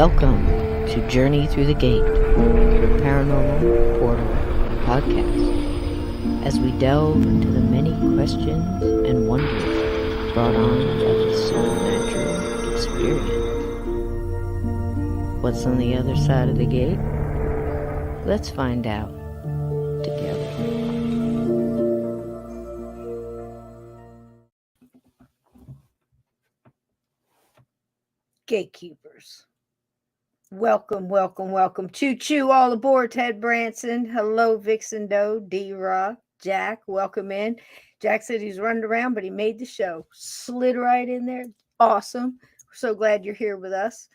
Welcome to Journey Through the Gate, your paranormal portal podcast, as we delve into the many questions and wonders brought on by the supernatural experience. What's on the other side of the gate? Let's find out together. Gatekeepers. Welcome, welcome, welcome. Choo-choo, all aboard. Ted Branson. Hello, Vixen Doe, D-Rock, Jack. Welcome in. Jack said he's running around, but he made the show. Slid right in there. Awesome. We're so glad you're here with us.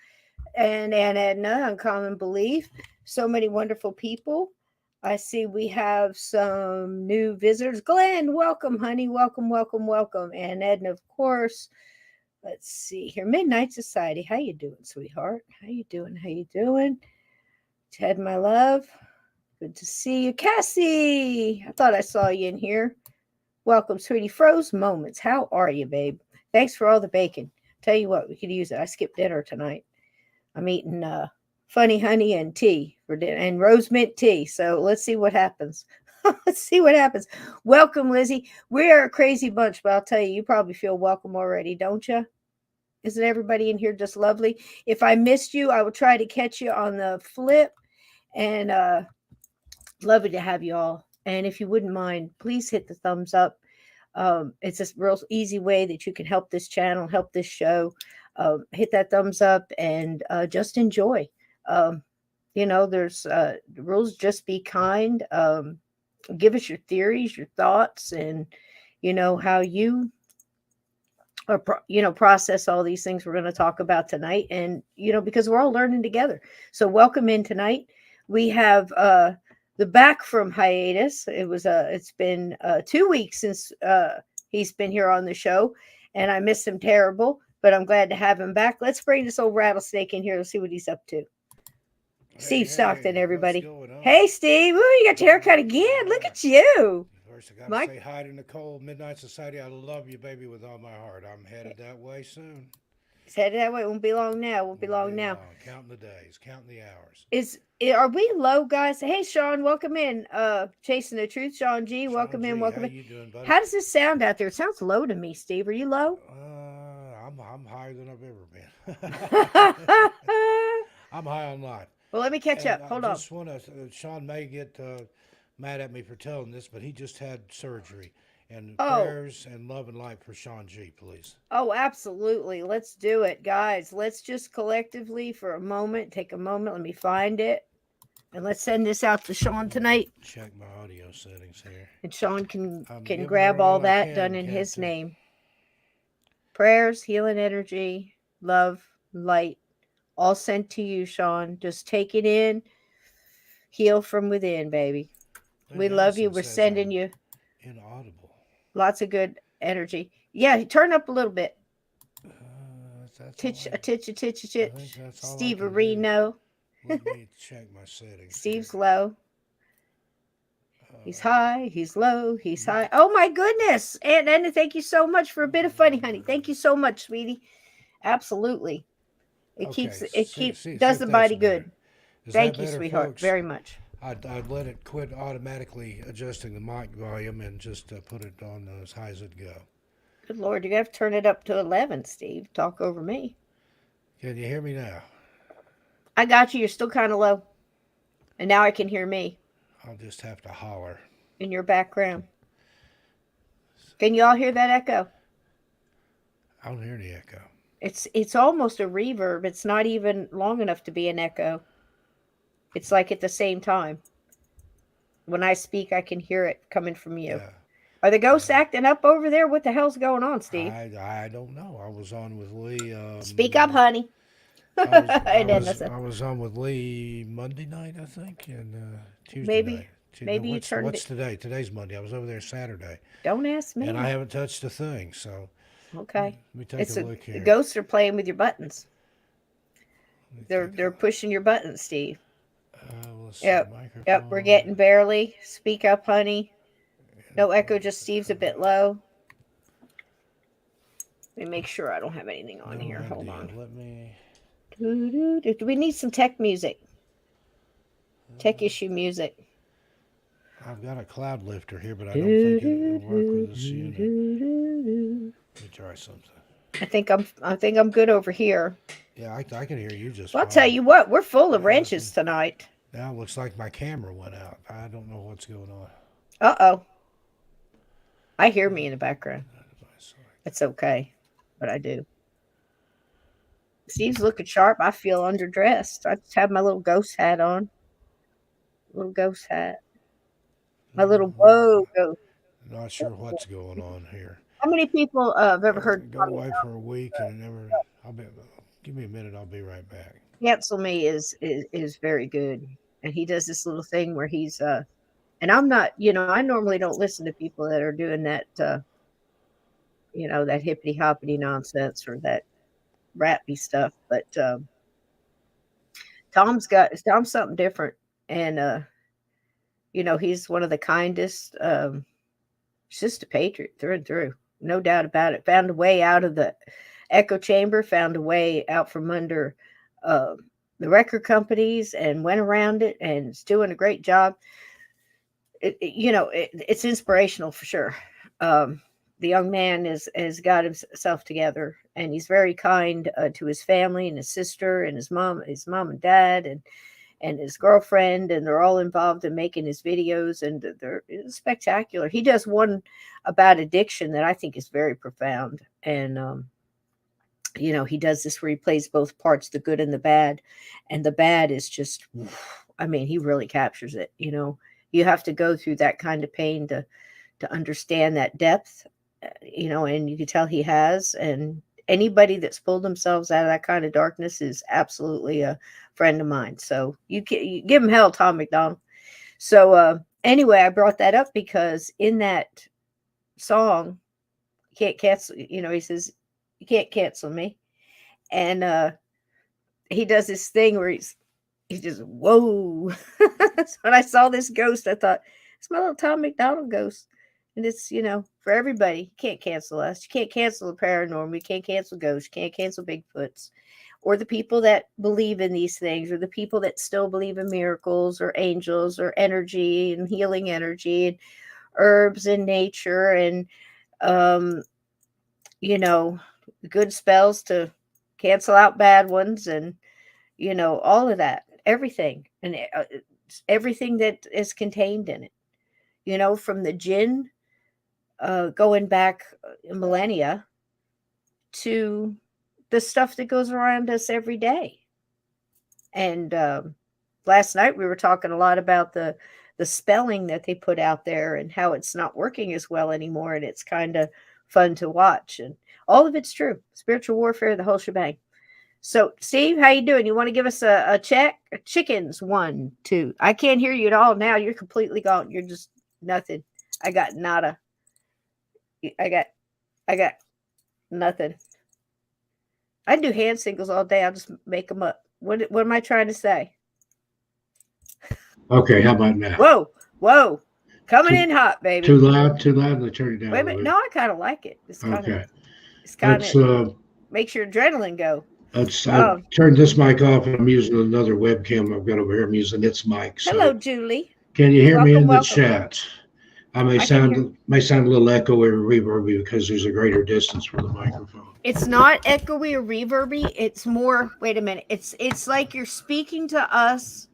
And Edna, Uncommon Belief. So many wonderful people. I see we have some new visitors. Glenn, welcome, honey. Welcome, welcome, welcome. And Edna, of course. Let's see here. Midnight Society. How you doing, sweetheart? How you doing? How you doing? Ted, my love. Good to see you. Cassie, I thought I saw you in here. Welcome, sweetie. Froze Moments. How are you, babe? Thanks for all the bacon. Tell you what, we could use it. I skipped dinner tonight. I'm eating funny honey and tea for dinner and rose mint tea. So let's see what happens. Let's see what happens. Welcome, Lizzie. We are a crazy bunch, but I'll tell you, you probably feel welcome already, don't you? Isn't everybody in here just lovely? If I missed you, I will try to catch you on the flip. And lovely to have you all. And if you wouldn't mind, please hit the thumbs up. It's a real easy way that you can help this channel, help this show. Hit that thumbs up and just enjoy. There's the rules. Just be kind. Give us your theories, your thoughts, and how you process all these things we're going to talk about tonight. And because we're all learning together. So welcome in tonight. We have the back from hiatus. It's been 2 weeks since he's been here on the show, and I miss him terrible, but I'm glad to have him back. Let's bring this old rattlesnake in here and see what he's up to. Steve Stockton, everybody. Hey, Steve. Ooh, you got your haircut again. Look at you. First, I got to say hi to Nicole, Midnight Society. I love you, baby, with all my heart. I'm headed that way soon. It's headed that way. It won't be long now. Won't be long now. Counting the days, counting the hours. Are we low, guys? Hey, Sean, welcome in. Chasing the Truth, Sean G. Welcome in. Welcome in. How you doing, buddy? How does this sound out there? It sounds low to me, Steve. Are you low? I'm higher than I've ever been. I'm high on life. Well, let me catch up. Hold on. I just want to. Sean may get mad at me for telling this, but he just had surgery. And prayers and love and light for Sean G, please. Oh, absolutely. Let's do it, guys. Let's just collectively for a moment, take a moment. Let me find it. And let's send this out to Sean tonight. Check my audio settings here. And Sean can grab all that done in his name. Prayers, healing energy, love, light, all sent to you, Sean. Just take it in. Heal from within, baby. We love you. We're sending you inaudible. Lots of good energy. Yeah, turn up a little bit. Titch. Steve Areno. Let me check my settings. Steve's low. He's high. He's low. He's high. Oh my goodness! And thank you so much for a bit of funny, honey. Thank you so much, sweetie. Absolutely. It keeps does the body good. Thank you, sweetheart, folks? Very much. I'd let it quit automatically adjusting the mic volume and just put it on as high as it go. Good Lord, you have to turn it up to 11, Steve. Talk over me. Can you hear me now? I got you. You're still kind of low. And now I can hear me. I'll just have to holler. In your background. Can you all hear that echo? I don't hear the echo. It's almost a reverb. It's not even long enough to be an echo. It's like at the same time. When I speak, I can hear it coming from you. Yeah. Are the ghosts acting up over there? What the hell's going on, Steve? I don't know. I was on with Lee. Speak up, honey. I was on with Lee Monday night, I think, and Tuesday night. Maybe you turned What's today? Today's Monday. I was over there Saturday. Don't ask me. And I haven't touched a thing, so. Okay. Let me take a look here. The ghosts are playing with your buttons. They're pushing your buttons, Steve. Let's yep. We're getting barely. Speak up, honey. No echo, just Steve's a bit low. Let me make sure I don't have anything on here. Hold on. Let me Do we need some tech music? Tech issue music. I've got a cloud lifter here, but I don't think Do, it'll do, work with do, this do, unit. do, do. Let me try something. I think I'm good over here. Yeah, I can hear you just Well, I'll tell fine. you what, we're full of Now, wrenches tonight. now it looks like my camera went out. I don't know what's going on. Uh-oh. I hear me in the background. Device select. It's okay, but I do. Steve's looking sharp. I feel underdressed. I just have my little ghost hat on. Little ghost hat. My little whoa ghost. Not sure what's going on here. How many people have ever heard Go Tommy away for a week and it never. I'll be. Give me a minute. I'll be right back. Cancel Me is very good. And he does this little thing where he's and I'm not, I normally don't listen to people that are doing that that hippity hoppity nonsense or that rappy stuff, but Tom's something different. And he's one of the kindest. He's just a patriot through and through, no doubt about it. Found a way out of the echo chamber, found a way out from under uh, the record companies, and went around it, and is doing a great job. It's inspirational for sure. Um, the young man has got himself together, and he's very kind to his family and his sister and his mom and dad, and his girlfriend, and they're all involved in making his videos, and they're spectacular. He does one about addiction that I think is very profound, and he does this where he plays both parts, the good and the bad, and the bad is just, I mean, he really captures it. You have to go through that kind of pain to understand that depth, and you can tell he has. And anybody that's pulled themselves out of that kind of darkness is absolutely a friend of mine. So you give him hell, Tom McDonald. So anyway, I brought that up because in that song, you can't cancel. He says you can't cancel me, and he does this thing where he's just whoa. So when I saw this ghost, I thought it's my little Tom McDonald ghost. And it's, for everybody. You can't cancel us. You can't cancel the paranormal. You can't cancel ghosts. You can't cancel Bigfoots. Or the people that believe in these things, or the people that still believe in miracles or angels or energy and healing energy and herbs and nature and, um, good spells to cancel out bad ones and, all of that, everything. And everything that is contained in it, from the jinn going back millennia to the stuff that goes around us every day. And last night we were talking a lot about the spelling that they put out there and how it's not working as well anymore, and it's kind of fun to watch, and all of it's true. Spiritual warfare, the whole shebang. So, Steve, how you doing? You want to give us a check? Chickens, 1, 2. I can't hear you at all now. You're completely gone. You're just nothing. I got nada. I got I got nothing. I do hand signals all day. I'll just make them up. What am I trying to say? Okay, how about now? Whoa, whoa, coming Too in hot, too baby. loud, too loud. Let's turn it down Wait a a minute. little No, bit. I kind of like it. Okay, It's kind of let's makes your adrenaline go. I Um, turned this mic off and I'm using another webcam I've got over here. I'm using its mic. Hello, So Julie. can you hear me Welcome, in the welcome. chat? I I can hear. may sound a little echoey or reverby because there's a greater distance from the microphone. It's not echoey or reverby. It's more. Wait a minute. It's like you're speaking to us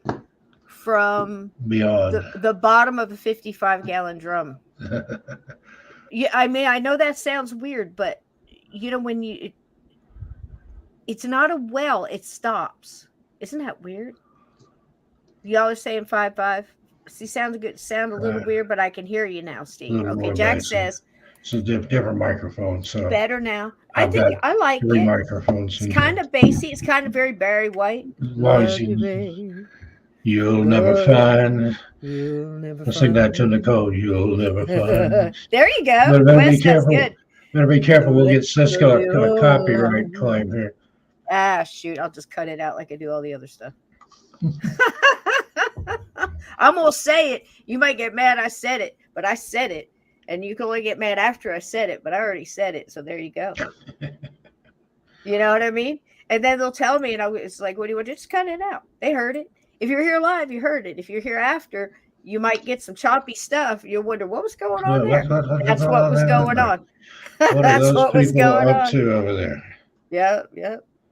from Beyond. the bottom of a 55-gallon drum. Yeah, I mean, I know that sounds weird, but when it's not a well, it stops. Isn't that weird? Y'all are saying 5-5. See, sound a little Uh, weird, but I can hear you now, a Steve. little Okay, more Jack bass. says It's a different microphone. So better now. I I've think got I like three it. microphones It's in here. kind of bassy. It's kind of very Barry White. As long as Love you, babe. you'll never Love find. you'll never Let's sing that to find. Nicole. You'll never find. There you go. But better be West, that's careful. good. Better be careful. We'll Let get that's leave me got a copyright alone. claim here. Ah, shoot. I'll just cut it out like I do all the other stuff. I'm going to say it. You might get mad I said it, but I said it. And you can only get mad after I said it, but I already said it. So there you go. You know what I mean? And then they'll tell me, and it's like, what do you want? Just cut it out. They heard it. If you're here live, you heard it. If you're here after, you might get some choppy stuff. You'll wonder what was going on there. That's what was going on. What are That's those what was people going up on. to over there? Yeah.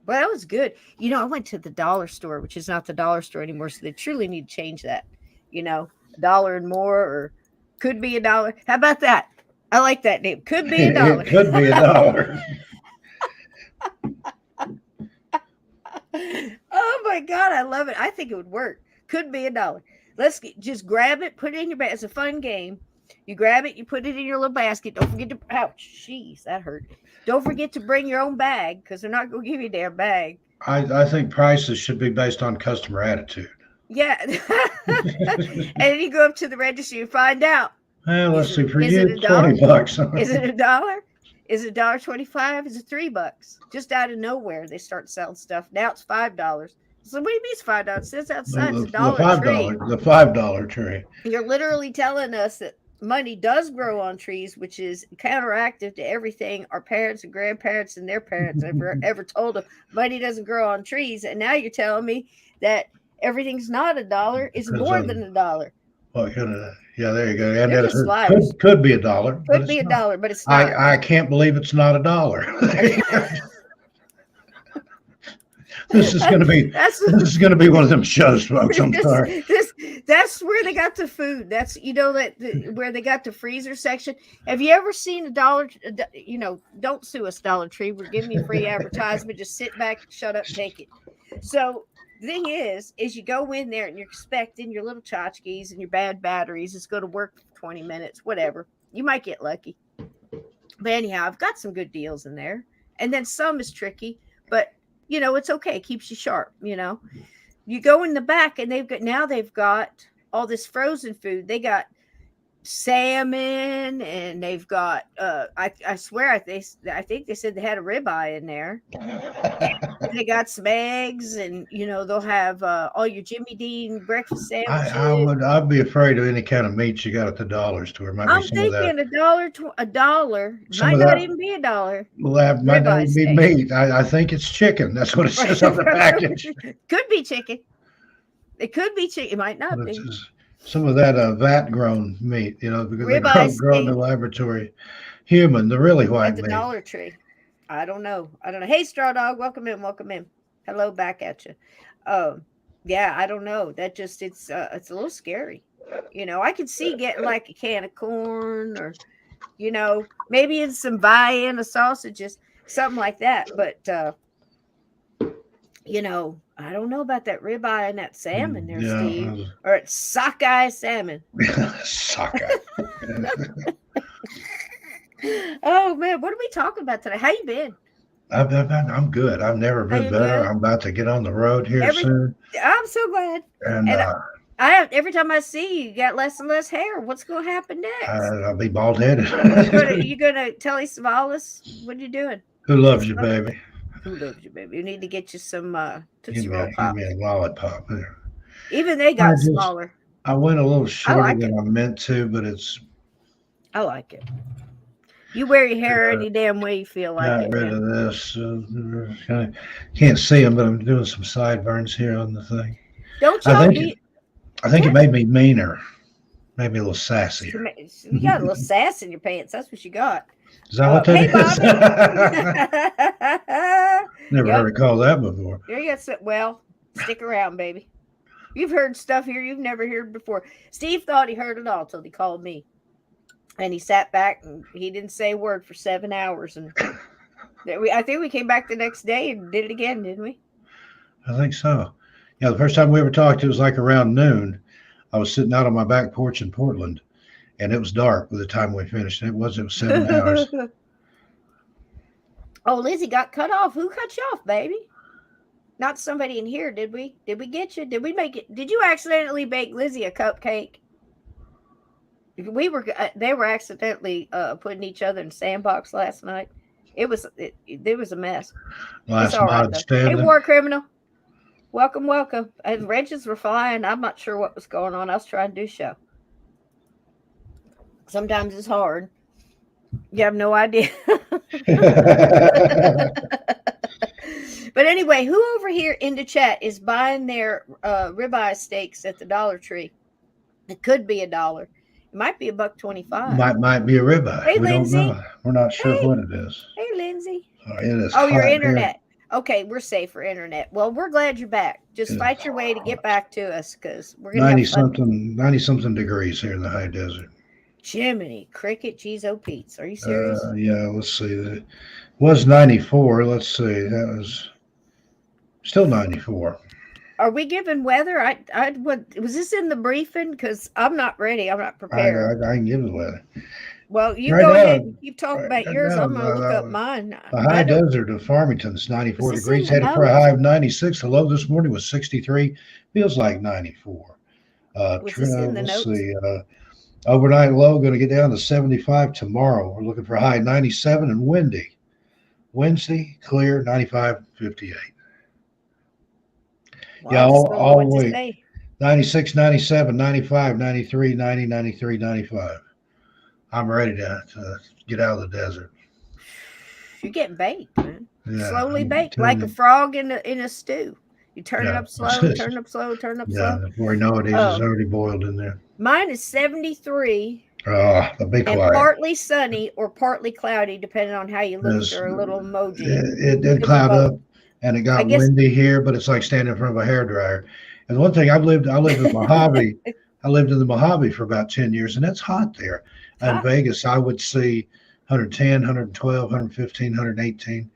Well, that was good. I went to the dollar store, which is not the dollar store anymore. So they truly need to change that. $1 and more, or could be $1. How about that? I like that name. Could be $1. It could be $1. Oh my God, I love it. I think it would work. Could be $1. Let's just grab it, put it in your bag. It's a fun game. You grab it, you put it in your little basket. Don't forget to, ouch, jeez, that hurt. Don't forget to bring your own bag, because they're not going to give you a damn bag. I think prices should be based on customer attitude. Yeah. And then you go up to the register and find out. Well, let's see, for is you, it $1? $20. Is it $1? Is it $1.25? Is it $3? Just out of nowhere, they start selling stuff. Now it's $5. So what do you mean it's $5? It says outside it's a dollar tree. The $5 tree. You're literally telling us that money does grow on trees, which is counteractive to everything our parents and grandparents and their parents ever told them. Money doesn't grow on trees, and now you're telling me that everything's not $1. It's more than $1. Well, yeah, there you go. And They're just liars. could be $1. Could be $1, but it's not. I can't believe it's not $1. This is going to be one of them shows, folks. I'm sorry. That's where they got the food. That's where they got the freezer section. Have you ever seen $1? Don't sue us, Dollar Tree. We're giving you free advertisement. Just sit back, shut up, take it. So the thing is you go in there and you're expecting your little tchotchkes and your bad batteries. It's going to work for 20 minutes, whatever. You might get lucky. But anyhow, I've got some good deals in there. And then some is tricky, but it's okay. It keeps you sharp. You go in the back and they've got all this frozen food. They got salmon, and they've got I swear I think they said they had a ribeye in there. They got some eggs, and they'll have all your Jimmy Dean breakfast sandwiches. I'd be afraid of any kind of meat you got at the dollar store. I'm thinking $1 might not even be $1. Well, that might not even be meat. I think it's chicken. That's what it says on the package. Could be chicken. It could be chicken. It might not be. Some of that vat-grown meat, because they grow in the laboratory. Human, the really white meat. At the Dollar Tree. I don't know. Hey, Straw Dog, welcome in. Hello, back at you. Yeah, I don't know. That just it's a little scary. I could see getting like a can of corn, or maybe in some Vienna sausages, something like that. But I don't know about that ribeye and that salmon there, Steve. Or it's sockeye salmon. Sockeye. Oh man, what are we talking about today? How you been? I'm good. I've never been better. Good? I'm about to get on the road here soon. I'm so glad. And I have, every time I see you, you got less and less hair. What's going to happen next? I'll be bald headed. You gonna Telly Savalas? What are you doing? Who loves you, baby? Who loves you, baby? You need to get you some Tootsie Roll Pop. Give me a lollipop there. Even they got smaller. I went a little shorter than I meant to, but I like it. You wear your hair any damn way you feel like it. Got rid of this. Can't see them, but I'm doing some sideburns here on the thing. Don't you? I think it made me meaner. Made me a little sassier. You got a little sass in your pants. That's what you got. Is that what that is? Never heard it called that before. Well, stick around, baby. You've heard stuff here you've never heard before. Steve thought he heard it all till he called me. And he sat back and he didn't say a word for 7 hours. And I think we came back the next day and did it again, didn't we? I think so. Yeah, the first time we ever talked, it was like around noon. I was sitting out on my back porch in Portland, and it was dark by the time we finished. It was 7 hours. Oh, Lizzie got cut off. Who cut you off, baby? Not somebody in here, did we? Did we get you? Did we make it? Did you accidentally bake Lizzie a cupcake? They were accidentally putting each other in a sandbox last night. It was a mess. Last night, hey, war criminal. Welcome. And wrenches were flying. I'm not sure what was going on. I was trying to do a show. Sometimes it's hard. You have no idea. But anyway, Anyway, who over here in the chat is buying their ribeye steaks at the Dollar Tree? It could be $1. It might be $1.25. Might be a ribeye. Hey, We don't Lindsay. know. We're not sure Hey. what it is. Hey, Lindsay. It is Oh, your hot internet. Okay, we're safe for internet. Well, we're glad you're back. Just fight your way to get back to us because we're going to have fun. 90 something degrees here in the high desert. Jiminy Cricket Cheese O Pete's. Are you serious? Yeah, let's see. It was 94. Let's see. That was still 94. Are we giving weather? Was this in the briefing? Because I'm not ready. I'm not prepared. I can give it weather. Well, you Right go now, ahead and keep talking about yours. now, I'm going to look up mine. The high desert of Farmington's 94 Was this in degrees, the headed for a notes? high of 96. The low this morning was 63. Feels like 94. Was this in the Let's notes? see. Overnight low going to get down to 75 tomorrow. We're looking for a high 97 and windy. Wednesday, clear, 95, 58. Well, Yeah, I just don't know all what to week. say. 96, 97, 95, 93, 90, 93, 95. I'm ready to get out of the desert. You're getting baked, man. Yeah, Slowly I'm baked, telling like you. a frog in a stew. You turn it Yeah, up slow, turn up slow, turn up Yeah, slow. before you know it, it's already boiled in there. Mine is 73 Oh, be and quiet. partly sunny or partly cloudy, depending on how you look There's- at your little emoji. It did be cloud both. up, and it got guess- windy here, but it's like standing in front of a hairdryer. And one thing I lived in Mojave. I lived in the Mojave for about 10 years, and it's hot there. In Hot. Vegas, I would see 110, 112, 115, 118.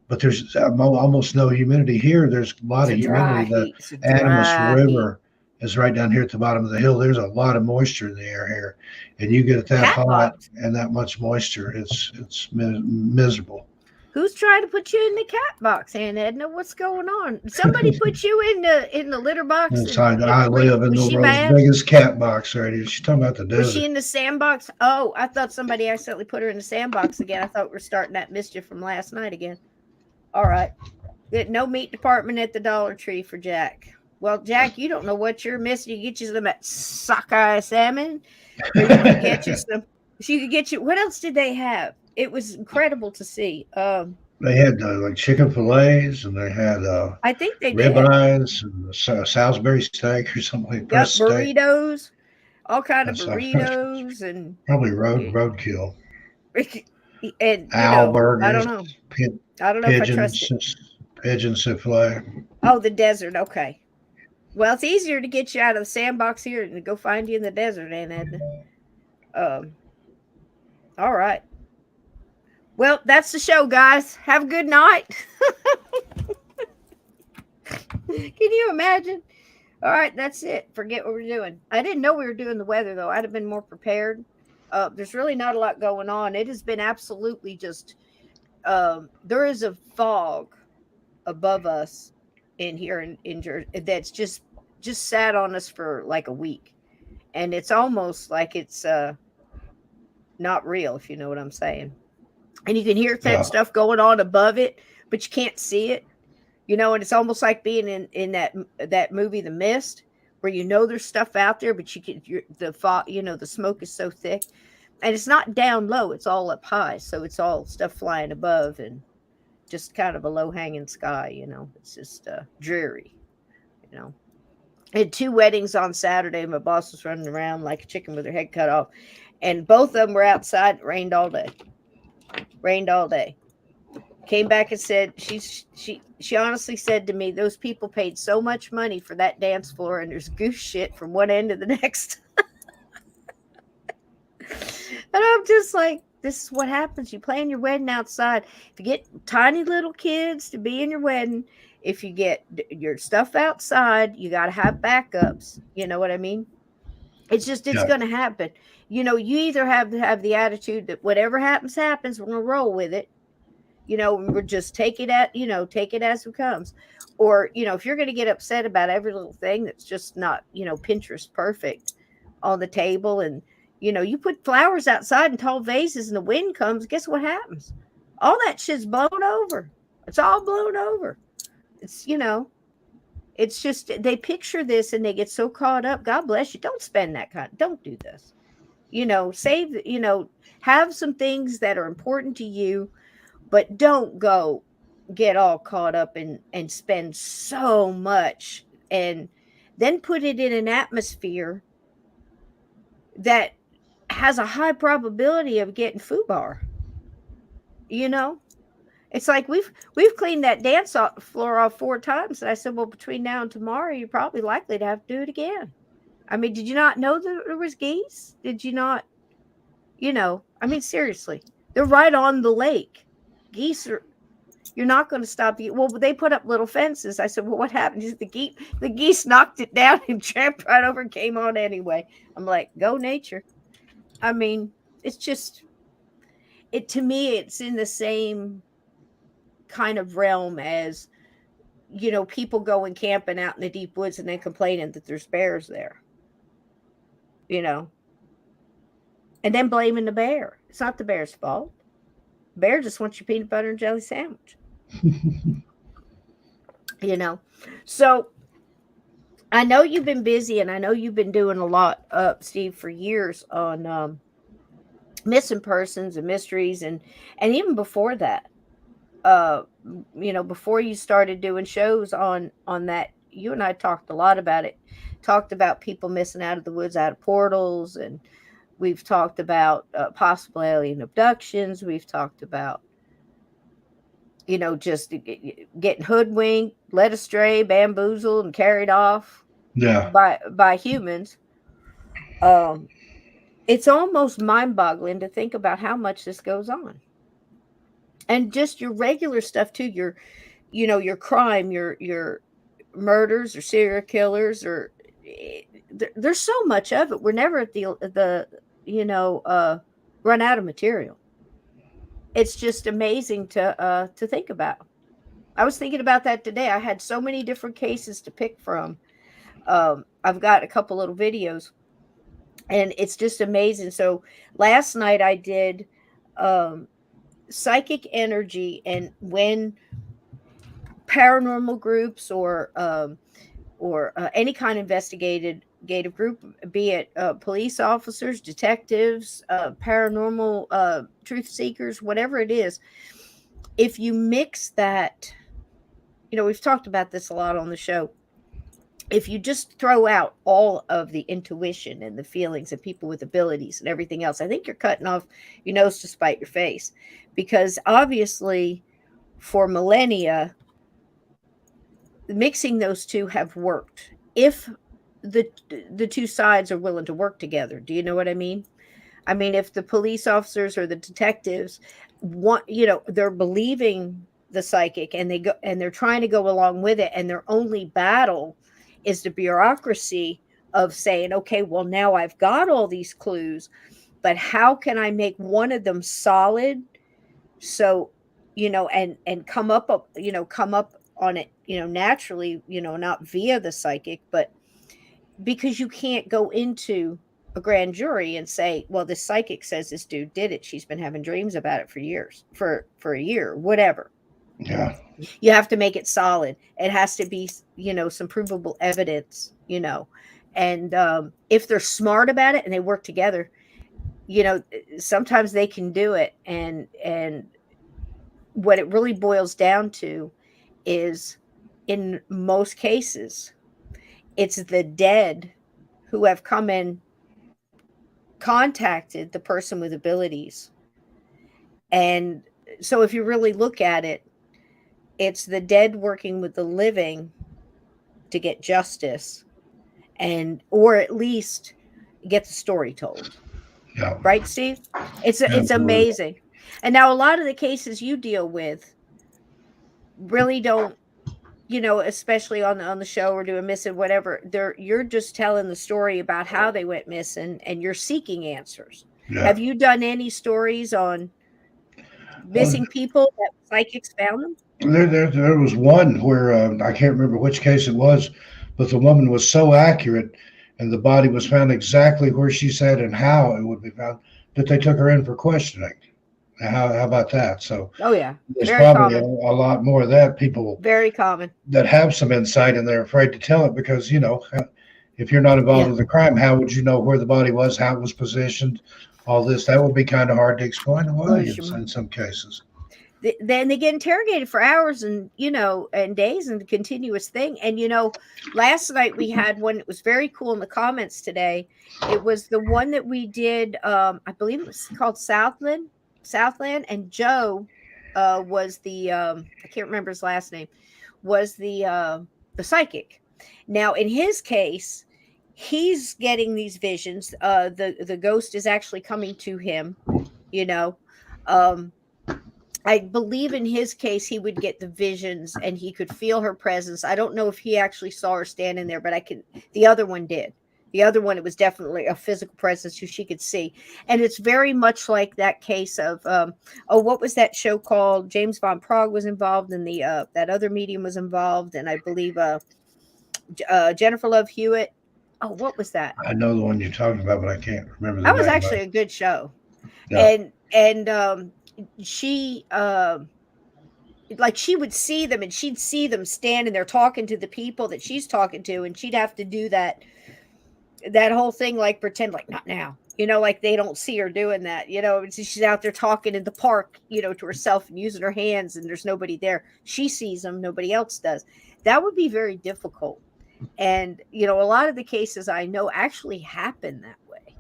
But there's almost no humidity here. There's a lot of It's a dry humidity. The heat. It's a Animas dry River is right down here at the bottom of the hill. There's a lot of moisture in the air here, and you get it that Cat hot box. and that much moisture, it's miserable. Who's trying to put you in the cat box, Aunt Edna? What's going on? Somebody put you in the litter box. I live in the world's biggest cat box right here. She's talking about the desert. Was she in the sandbox? Oh, I thought somebody accidentally put her in the sandbox again. I thought we were starting that mischief from last night again. All right. No meat department at the Dollar Tree for Jack. Well, Jack, you don't know what you're missing. You get you some sockeye salmon. Or you could get you some. She could get you. What else did they have? It was incredible to see. They had like chicken fillets, and they had I think they ribeyes and Salisbury steak or something like that. Burritos, all kind of burritos, and probably roadkill. And owl burgers. I don't know. I don't know if I trust it. Pigeon souffle. Oh, the desert. Okay. Well, it's easier to get you out of the sandbox here than to go find you in the desert, Aunt Edna. All right. Well, that's the show, guys. Have a good night. Can you imagine? All right, that's it. Forget what we're doing. I didn't know we were doing the weather, though. I'd have been more prepared. There's really not a lot going on. It has been absolutely just, there is a fog above us in here in Jersey that's just sat on us for like a week. And it's almost like it's not real, if you know what I'm saying. And you can hear that stuff going on above it, but you can't see it. And it's almost like being in that movie, The Mist, where there's stuff out there, but the fog, the smoke is so thick, and it's not down low; it's all up high, so it's all stuff flying above and just kind of a low hanging sky. It's just dreary. I had 2 weddings on Saturday. My boss was running around like a chicken with her head cut off, and both of them were outside. It rained all day. Came back and said she honestly said to me, those people paid so much money for that dance floor, and there's goose shit from one end to the next. And I'm just like, this is what happens. You plan your wedding outside. If you get tiny little kids to be in your wedding, if you get your stuff outside, you got to have backups. You know what I mean? It's going to happen. You either have to have the attitude that whatever happens, happens. We're going to roll with it. We're just take it as it comes. Or, if you're going to get upset about every little thing that's just not, Pinterest perfect on the table, and, you put flowers outside in tall vases and the wind comes, guess what happens? All that shit's blown over. It's all blown over. It's, it's just, they picture this and they get so caught up. God bless you. Don't spend that don't do this. Save, have some things that are important to you, but don't go get all caught up and spend so much and then put it in an atmosphere that has a high probability of getting foobar. You know, it's like we've cleaned that floor off 4 times, and I said, well, between now and tomorrow, you're probably likely to have to do it again. I mean, did you not know that there was geese? Did you not? I mean, seriously, they're right on the lake. Geese are. You're not going to stop. Well, they put up little fences. I said, well, what happened? Just the geese knocked it down and tramped right over and came on anyway. I'm like, go nature. I mean, it's just to me, it's in the same kind of realm as people going camping out in the deep woods and then complaining that there's bears there. And then blaming the bear. It's not the bear's fault. Bear just wants your peanut butter and jelly sandwich. So I know you've been busy, and I know you've been doing a lot, Steve, for years on missing persons and mysteries, and even before that, before you started doing shows on that, you and I talked a lot about it. Talked about people missing out of the woods, out of portals, and we've talked about possible alien abductions. We've talked about, just getting hoodwinked, led astray, bamboozled, and carried off by humans. It's almost mind-boggling to think about how much this goes on. And just your regular stuff too, your crime, your murders or serial killers, or there's so much of it. We're never at the run out of material. It's just amazing to think about. I was thinking about that today. I had so many different cases to pick from. I've got a couple little videos, and it's just amazing. So last night I did psychic energy, and when paranormal groups or any kind of investigative group, be it police officers, detectives, paranormal truth seekers, whatever it is, if you mix that, we've talked about this a lot on the show. If you just throw out all of the intuition and the feelings of people with abilities and everything else, I think you're cutting off your nose to spite your face, because obviously for millennia, mixing those two have worked. If the two sides are willing to work together. Do you know what I mean? I mean, if the police officers or the detectives want, they're believing the psychic and they're trying to go along with it, and their only battle is the bureaucracy of saying, okay, well, now I've got all these clues, but how can I make one of them solid? So, and come up on it, naturally, not via the psychic, but because you can't go into a grand jury and say, well, the psychic says this dude did it. She's been having dreams about it for years, for a year, whatever. Yeah. You have to make it solid. It has to be, some provable evidence, and if they're smart about it and they work together, sometimes they can do it. And what it really boils down to is, in most cases, it's the dead who have come in, contacted the person with abilities. And so if you really look at it, it's the dead working with the living to get justice, or at least get the story told. Yeah. Right, Steve? It's amazing. And now a lot of the cases you deal with really don't, especially on the show or doing missing, whatever, you're just telling the story about how they went missing, and you're seeking answers. Yeah. Have you done any stories on missing people that psychics found them? There was one where I can't remember which case it was, but the woman was so accurate, and the body was found exactly where she said and how it would be found, that they took her in for questioning. How about that? So, oh yeah, there's very probably common. A lot more of that. People very common that have some insight, and they're afraid to tell it because, if you're not involved in the crime, how would you know where the body was, how it was positioned, all this? That would be kind of hard to explain away in some cases. then they get interrogated for hours and and days and continuous thing. And last night we had one that was very cool in the comments today. It was the one that we did. I believe it was called Southland, and Joe was the I can't remember his last name, was the psychic. Now in his case, he's getting these visions. The ghost is actually coming to him. You know, um, I believe in his case, he would get the visions and he could feel her presence. I don't know if he actually saw her standing there, but the other one did. The other one, it was definitely a physical presence who she could see. And it's very much like that case of, what was that show called? James Von Prague was involved, and that other medium was involved. And I believe Jennifer Love Hewitt. Oh, what was that? I know the one you're talking about, but I can't remember the That was name. actually a good show. Yeah. And she like she would see them, and she'd see them standing there talking to the people that she's talking to, and she'd have to do that whole thing, like pretend like not now, like they don't see her doing that. She's out there talking in the park, to herself and using her hands, and there's nobody there. She sees them, nobody else does. That would be very difficult. And a lot of the cases I know actually happen that way.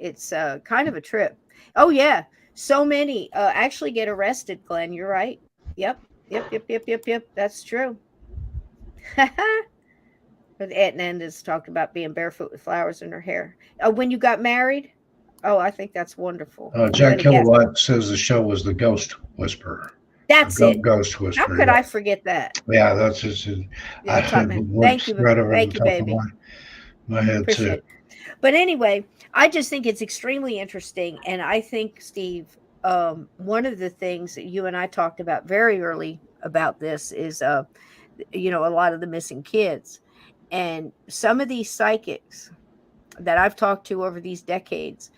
It's kind of a trip. Oh yeah, so many actually get arrested, Glenn. You're right. Yep. That's true. But Aunt Nanda's talked about being barefoot with flowers in her hair. When you got married? Oh, I think that's wonderful. I'm Jack gonna guess. Kilowatt says the show was The Ghost Whisperer. That's it. Ghost Whisperer. How could I forget that? Yeah, that's just Yeah, thank you, baby. My head Appreciate too. it. But anyway, I just think it's extremely interesting. And I think, Steve, one of the things that you and I talked about very early about this is, a lot of the missing kids. And some of these psychics that I've talked to over these decades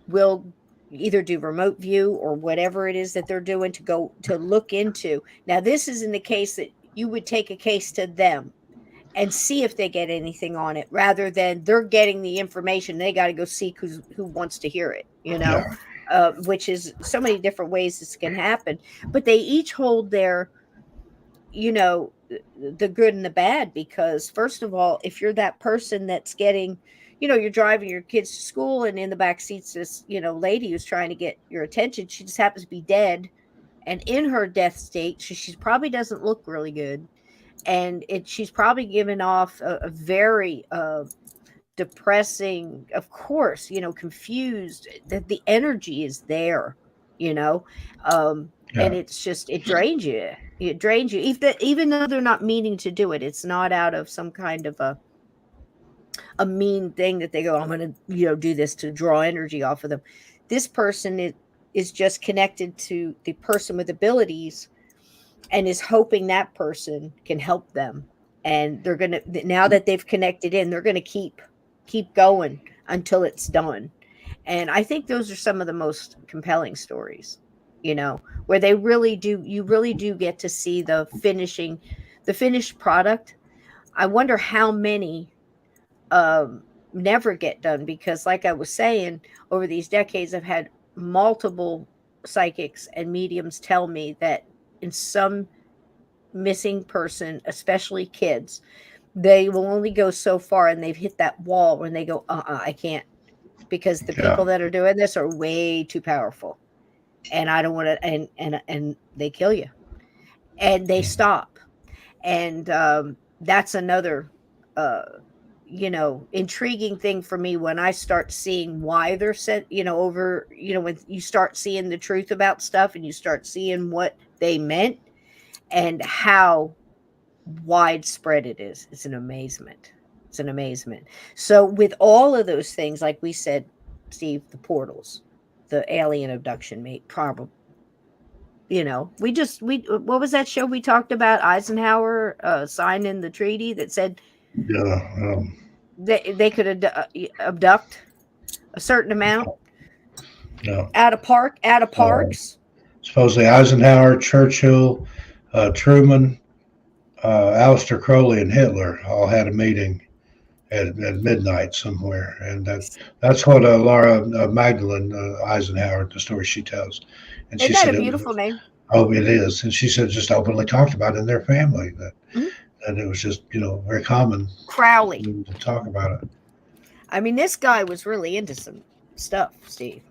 will either do remote view or whatever it is that they're doing to go to look into. Now, this is in the case that you would take a case to them and see if they get anything on it, rather than they're getting the information. They got to go seek who wants to hear it, Yeah. Which is so many different ways this can happen. But they each hold their, the good and the bad, because first of all, if you're that person that's getting, you're driving your kids to school, and in the back seat's this, lady who's trying to get your attention. She just happens to be dead, and in her death state, she probably doesn't look really good. And she's probably given off a very depressing, of course, confused, that the energy is there, and it's just, it drains you. It drains you, even though they're not meaning to do it. It's not out of some kind of a mean thing that they go, I'm going to, do this to draw energy off of them. This person is just connected to the person with abilities, and is hoping that person can help them. And they're going to, now that they've connected in, they're going to keep going until it's done. And I think those are some of the most compelling stories, where you really do get to see the finished product. I wonder how many never get done, because like I was saying, over these decades, I've had multiple psychics and mediums tell me that in some missing person, especially kids, they will only go so far, and they've hit that wall when they go, I can't, because the people that are doing this are way too powerful, and I don't want to, and they kill you, and they stop. And that's another intriguing thing for me, when I start seeing why they're sent, when you start seeing the truth about stuff, and you start seeing what they meant and how widespread it is. It's an amazement. So with all of those things, like we said, Steve, the portals, the alien abduction, mate, probably, what was that show we talked about? Eisenhower signing the treaty that said they could abduct a certain amount out of parks. Supposedly Eisenhower, Churchill, Truman, Aleister Crowley, and Hitler all had a meeting at midnight somewhere, and that's what Laura Magdalene Eisenhower, the story she tells, And Isn't she that said a it beautiful was, name? oh, it is. And she said just openly talked about it in their family that, Mhm. and it was just, very common Crowley. to talk about it. I mean, this guy was really into some stuff, Steve.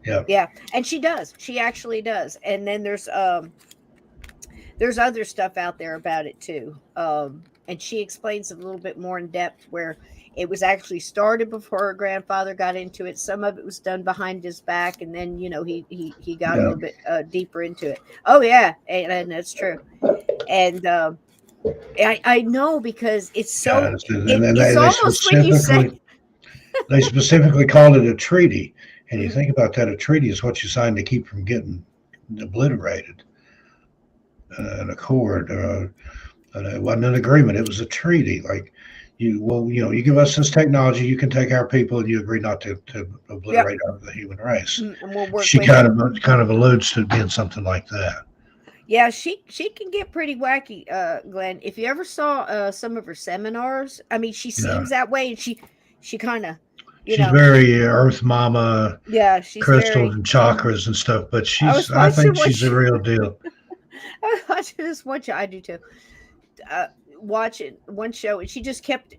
Yeah. Yeah, and she does. She actually does. And then there's other stuff out there about it too. And she explains it a little bit more in depth where it was actually started before her grandfather got into it. Some of it was done behind his back, and then he got a Yeah. little bit deeper into it. Oh yeah, and that's true. And I know because it's Yeah. so And then it's they almost when you say specifically called it a treaty. And you Mhm. think about that, a treaty is what you sign to keep from getting obliterated. An accord, it wasn't an agreement. It was a treaty. Like you give us this technology, you can take our people, and you agree not to Yep, obliterate the human race. and we'll work She with you. kind of alludes to being something like that. Yeah, she can get pretty wacky, Glenn. If you ever saw some of her seminars, I mean, she Yeah, seems that way, and she kind of, you she's know, very Earth Mama, yeah, she's crystals very. and chakras and stuff. But I was I watching think what she's the she, real deal. I was watching this one show. I do too. Watching one show, and she just kept.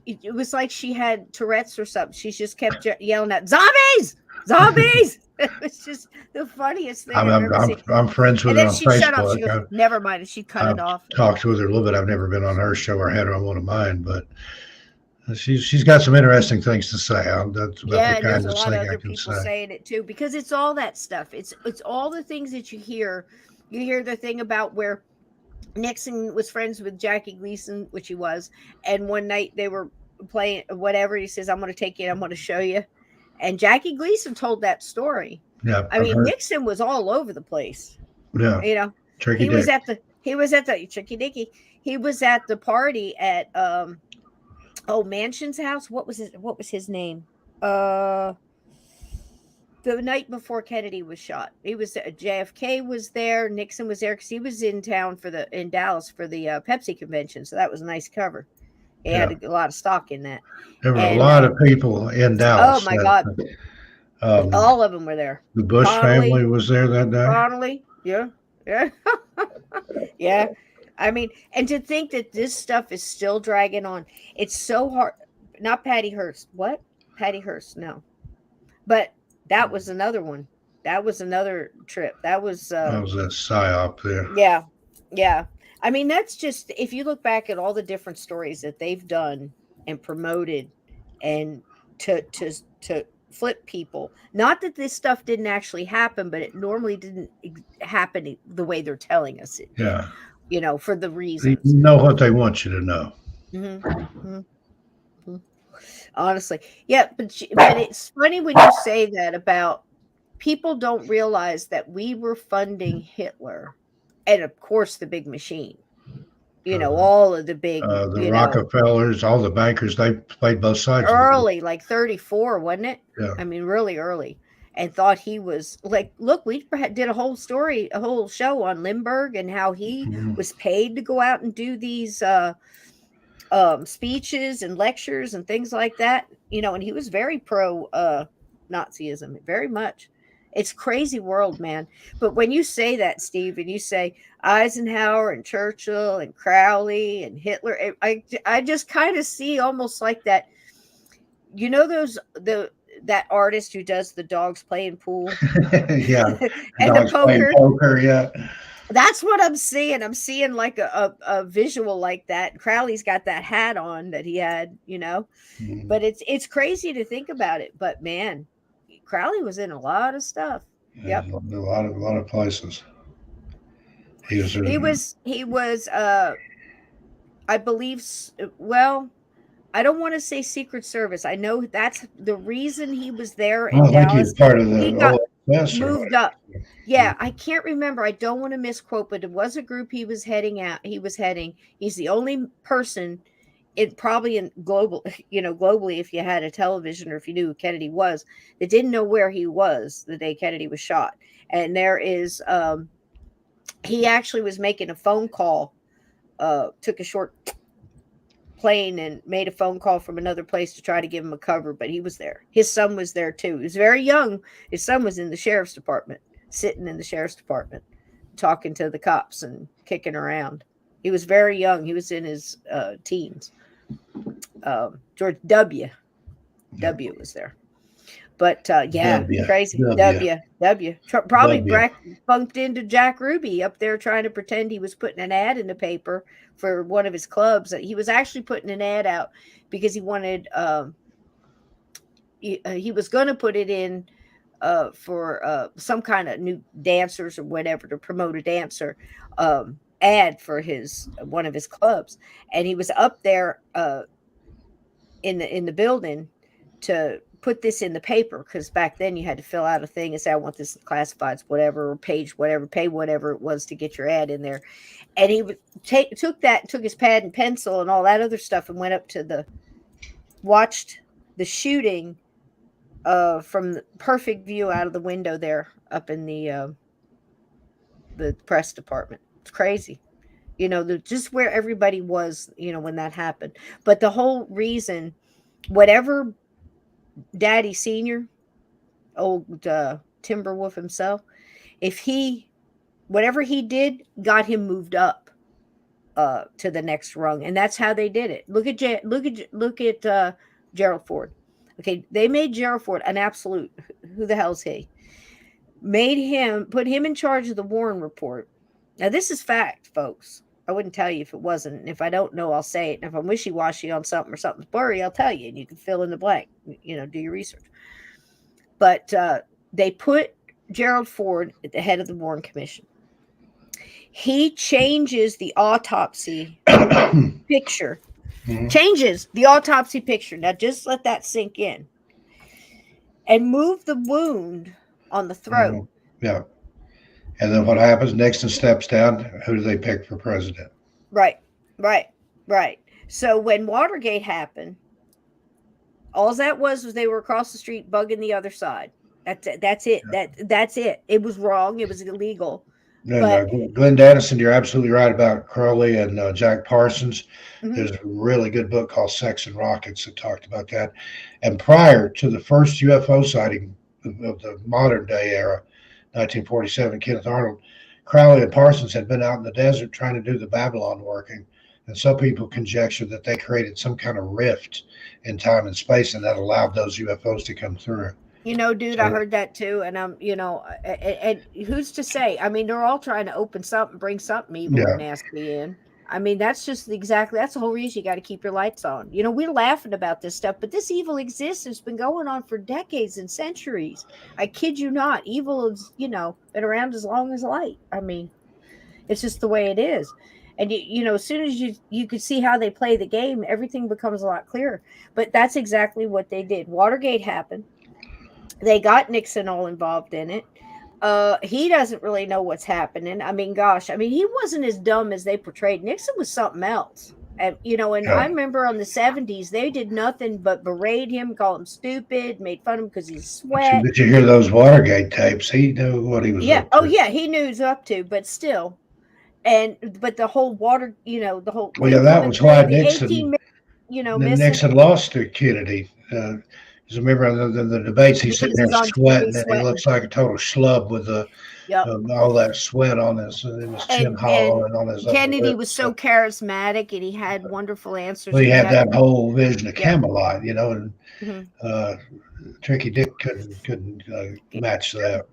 It was like she had Tourette's or something. She just kept yelling out zombies, zombies. It was just the funniest thing I've ever seen. I'm friends And with her then on she'd shut off. She Facebook. goes, "Never mind," and she'd cut it I've off. talked with her a little bit. I've never been on her show or had her on one of mine, but she's got some interesting things to say. That's about the Yeah, and there's a kindest lot of thing I other can people say. saying it too because it's all that stuff. It's all the things that you hear. You hear the thing about where Nixon was friends with Jackie Gleason, which he was, and one night they were playing whatever. He says, "I'm going to take you. I'm going to show you." And Jackie Gleason told that story. Yeah, I I've mean, heard. Nixon was all over the place. Yeah, You know, Tricky he was Dick. at the Tricky Dicky. He was at the party at Mansion's house. What was his name? Uh the night before Kennedy was shot. He was JFK was there, Nixon was there because he was in town in Dallas for the Pepsi convention, so that was a nice cover. He Yeah, had a lot of stock in that, there were a and lot of people in oh Dallas. my God, Um, all of them were there. the Bush family Connolly, was there that day. yeah, yeah, yeah. I mean, and to think that this stuff is still dragging on, it's so hard. Not Patty Hearst. What? Patty Hearst? No, but that was another one. That was another trip. That was That was a psyop there. yeah. Yeah. I mean, that's just if you look back at all the different stories that they've done and promoted and to flip people. Not that this stuff didn't actually happen, but it normally didn't happen the way they're telling us it did, Yeah, for the they reasons. know what they want you to know. Mhm, mhm, mhm. Honestly. Yeah, but it's funny when you say that about people don't realize that we were funding Hitler and of course the big machine. Uh, All of the big, the Rockefellers, all the bankers, they played both sides of the war. early, like 34, wasn't it? Yeah, I mean, really early. And thought he was like, look, we did a whole story, a whole show on Lindbergh and how he mhm. was paid to go out and do these speeches and lectures and things like that. And he was very pro Nazism, very much. It's crazy world, man. But when you say that, Steve, and you say Eisenhower and Churchill and Crowley and Hitler, I just kind of see almost like that. That artist who does the dogs playing pool Yeah, and the dogs playing poker. poker. Yeah, That's what I'm seeing. I'm seeing like a visual like that. Crowley's got that hat on that he had. Mhm. But it's crazy to think about it. But man, Crowley was in a lot of stuff. Yeah, Yep. a lot of places. He was. He was I believe well, I don't want to say Secret Service. I know that's the reason he was there in I think he was Dallas. part of He the got OSS or moved whatever. up. Yeah, I can't remember. I don't want to misquote, but it was a group he was heading out. He was heading. He's the only person probably in globally, if you had a television or if you knew who Kennedy was, that didn't know where he was the day Kennedy was shot. And there is he actually was making a phone call, took a short plane and made a phone call from another place to try to give him a cover, but he was there. His son was there too. He was very young. His son was in the sheriff's department. sitting in the sheriff's department, talking to the cops and kicking around. He was very young. He was in his teens. George Yeah. W was there. But yeah, W. crazy. W. Probably W. bumped into Jack Ruby up there trying to pretend he was putting an ad in the paper for one of his clubs. He was actually putting an ad out because he wanted. He was going to put it in for some kind of new dancers or whatever to promote a dancer ad for his one of his clubs, and he was up there in the building to put this in the paper because back then you had to fill out a thing and say I want this classifieds whatever or page whatever pay whatever it was to get your ad in there, and he would took his pad and pencil and all that other stuff and went up to watched the shooting from the perfect view out of the window there up in the press department. It's crazy. Just where everybody was, when that happened. But the whole reason, whatever Daddy Senior, old Timberwolf himself, whatever he did, got him moved up to the next rung, and that's how they did it. Look at Gerald Ford. Okay, they made Gerald Ford an absolute. Who the hell's he? Put him in charge of the Warren Report. Now, this is fact, folks. I wouldn't tell you if it wasn't. And if I don't know, I'll say it. And if I'm wishy-washy on something or something's blurry, I'll tell you. And you can fill in the blank. Do your research. But they put Gerald Ford at the head of the Warren Commission. He changes the autopsy picture. Changes the autopsy picture. Now, just let that sink in. And move the wound on the throat. Yeah. And then what happens? Nixon steps down. Who do they pick for president? Right. So when Watergate happened, all that was they were across the street bugging the other side. That's it. Yeah. That's it. It was wrong. It was illegal. And Glenn Dennison, you're absolutely right about Crowley and Jack Parsons. Mm-hmm. There's a really good book called Sex and Rockets that talked about that. And prior to the first UFO sighting of the modern day era, 1947, Kenneth Arnold, Crowley and Parsons had been out in the desert trying to do the Babylon working. And some people conjecture that they created some kind of rift in time and space, and that allowed those UFOs to come through. Dude, I heard that too. And and who's to say? I mean, they're all trying to open something, bring something evil and nasty in. I mean, that's that's the whole reason you got to keep your lights on. We're laughing about this stuff, but this evil exists. It's been going on for decades and centuries. I kid you not. Evil is, been around as long as light. I mean, it's just the way it is. And as soon as you could see how they play the game, everything becomes a lot clearer. But that's exactly what they did. Watergate happened. They got Nixon all involved in it. He doesn't really know what's happening. I mean, gosh, he wasn't as dumb as they portrayed. Nixon was something else. And I remember on the 70s, they did nothing but berate him, call him stupid, made fun of him because he's sweat. Did you hear those Watergate tapes? He knew what he was up to. Oh, yeah, he knew he was up to, but still. But the whole the whole. Well, yeah, that was why Nixon, 18, Nixon lost to Kennedy. Because remember the debates, he's sitting there sweating, and he looks like a total schlub with all that sweat on his chin hollow and on his Kennedy was so charismatic, and he had wonderful answers. Well, he had that whole vision of Camelot, and Tricky Dick couldn't match that.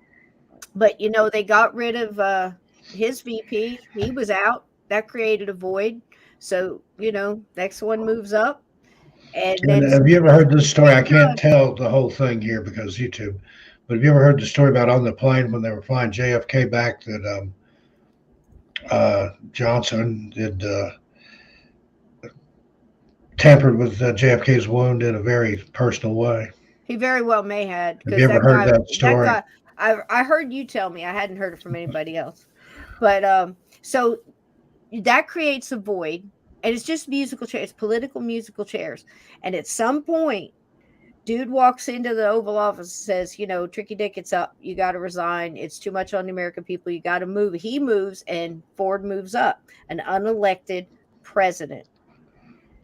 But they got rid of his VP. He was out. That created a void. So next one moves up. And then have you ever heard this story? I can't tell the whole thing here because YouTube. But have you ever heard the story about on the plane when they were flying JFK back that Johnson had tampered with JFK's wound in a very personal way? He very well may have. Have you ever heard that story? I heard you tell me. I hadn't heard it from anybody else. But so that creates a void. And it's just musical chairs, political musical chairs. And at some point, dude walks into the Oval Office and says, Tricky Dick, it's up. You got to resign. It's too much on the American people. You got to move. He moves and Ford moves up, an unelected president.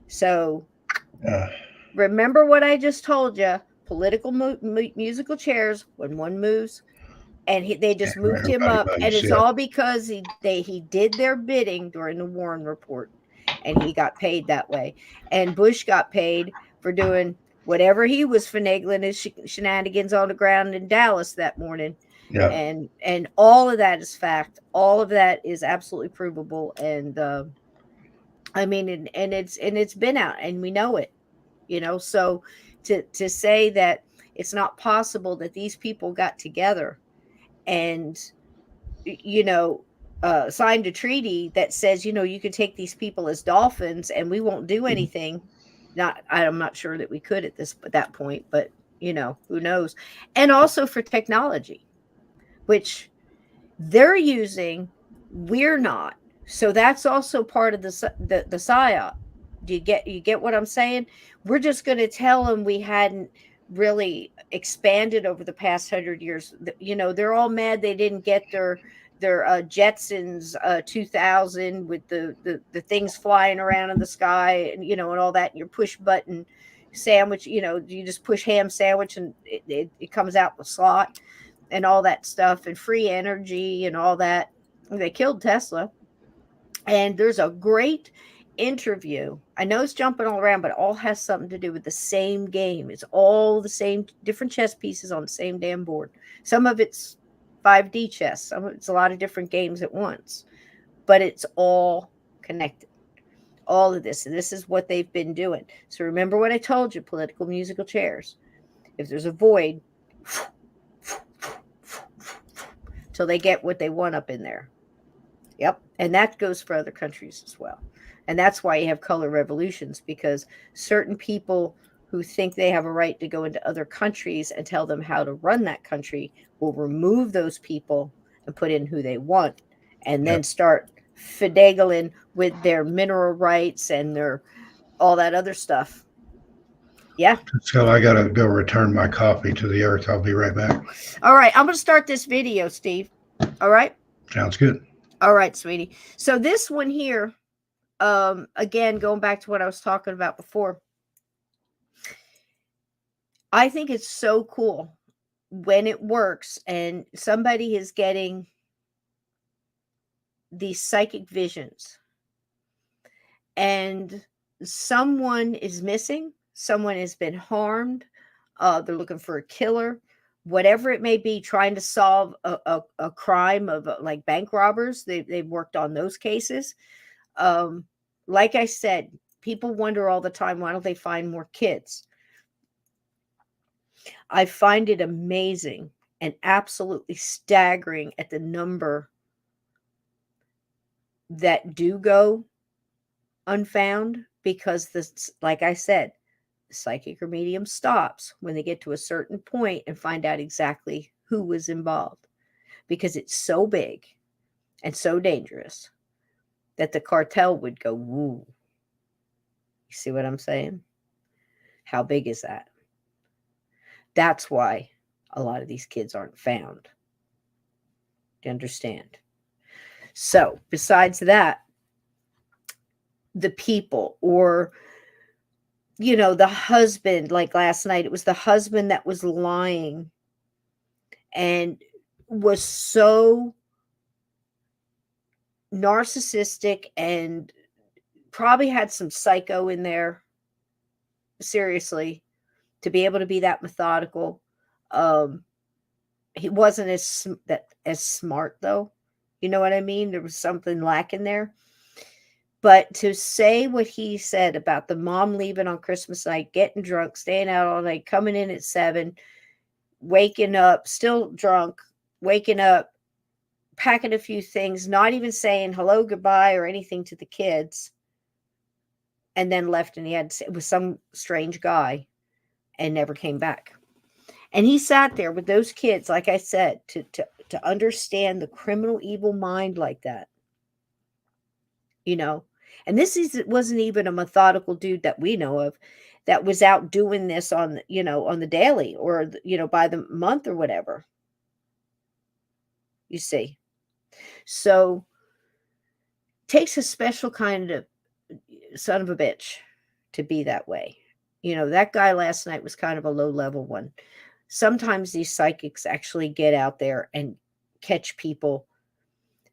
So remember what I just told you. Political musical chairs, when one moves, and they just moved him Everybody up, and knows. it's Yeah. all because he did their bidding during the Warren report, and he got paid that way. And Bush got paid for doing whatever he was finagling his shenanigans on the ground in Dallas that morning. Yeah. And all of that is fact. All of that is absolutely provable. And I mean, and it's been out, and we know it. So to say that it's not possible that these people got together and you know signed a treaty that says you can take these people as dolphins and we won't do anything. I'm not sure that we could at that point, but who knows. And also for technology, which they're using, we're not. So that's also part of the psyop. Do you get what I'm saying? We're just going to tell them we hadn't really expanded over the past 100 years. They're all mad they didn't get their Jetsons 2000 with the things flying around in the sky, and and all that. And your push button sandwich, you just push ham sandwich and it comes out the slot and all that stuff, and free energy and all that. They killed Tesla. And there's a great interview. I know it's jumping all around, but it all has something to do with the same game. It's all the same different chess pieces on the same damn board. Some of it's 5D chess, some of it's a lot of different games at once, but it's all connected. All of this, and this is what they've been doing. So remember what I told you, political musical chairs. If there's a void, till they get what they want up in there. Yep. And that goes for other countries as well. And that's why you have color revolutions, because certain people who think they have a right to go into other countries and tell them how to run that country will remove those people and put in who they want, and then start finagling with their mineral rights and their all that other stuff. Yeah. So I got to go return my coffee to the earth. I'll be right back. All right. I'm going to start this video, Steve. All right. Sounds good. All right, sweetie. So this one here, again, going back to what I was talking about before, I think it's so cool when it works and somebody is getting these psychic visions and someone is missing, someone has been harmed, they're looking for a killer, whatever it may be, trying to solve a crime of like bank robbers. They've worked on those cases. Like I said, people wonder all the time, why don't they find more kids? I find it amazing and absolutely staggering at the number that do go unfound, because this, like I said, psychic or medium stops when they get to a certain point and find out exactly who was involved, because it's so big and so dangerous that the cartel would go, woo. You see what I'm saying? How big is that? That's why a lot of these kids aren't found. Do you understand? So besides that, the people, or the husband, like last night, it was the husband that was lying and was so narcissistic and probably had some psycho in there, seriously, to be able to be that methodical. He wasn't as smart, though. You know what I mean? There was something lacking there. But to say what he said about the mom leaving on Christmas night, getting drunk, staying out all night, coming in at 7, waking up, still drunk, waking up, packing a few things, not even saying hello, goodbye, or anything to the kids, and then left, and it was some strange guy and never came back. And he sat there with those kids, like I said, to understand the criminal evil mind like that. And wasn't even a methodical dude that we know of that was out doing this on the daily, or by the month or whatever. You see. So takes a special kind of son of a bitch to be that way. That guy last night was kind of a low level one. sometimes these psychics actually get out there and catch people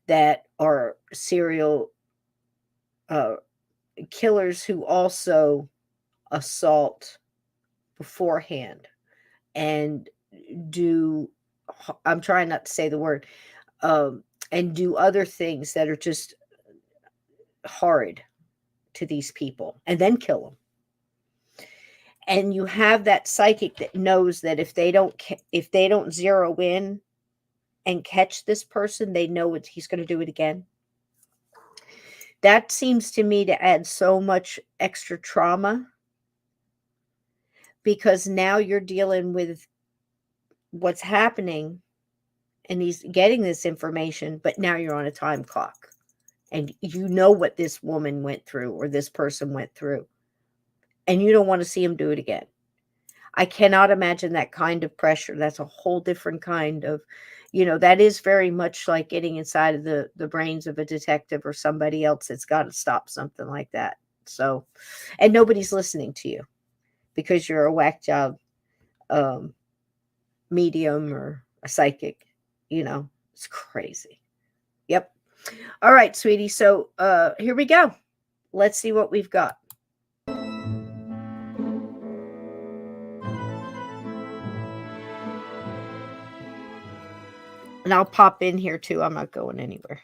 that are serial killers who also assault beforehand and do, I'm trying not to say the word, and do other things that are just horrid to these people and then kill them. And you have that psychic that knows that if they don't zero in and catch this person, they know he's going to do it again. That seems to me to add so much extra trauma, because now you're dealing with what's happening and he's getting this information, but now you're on a time clock and you know what this woman went through or this person went through, and you don't want to see him do it again. I cannot imagine that kind of pressure. That's a whole different kind of, that is very much like getting inside of the brains of a detective or somebody else that's got to stop something like that. So, and nobody's listening to you because you're a whack job medium or a psychic. It's crazy. Yep. All right, sweetie. So here we go. Let's see what we've got. And I'll pop in here too. I'm not going anywhere.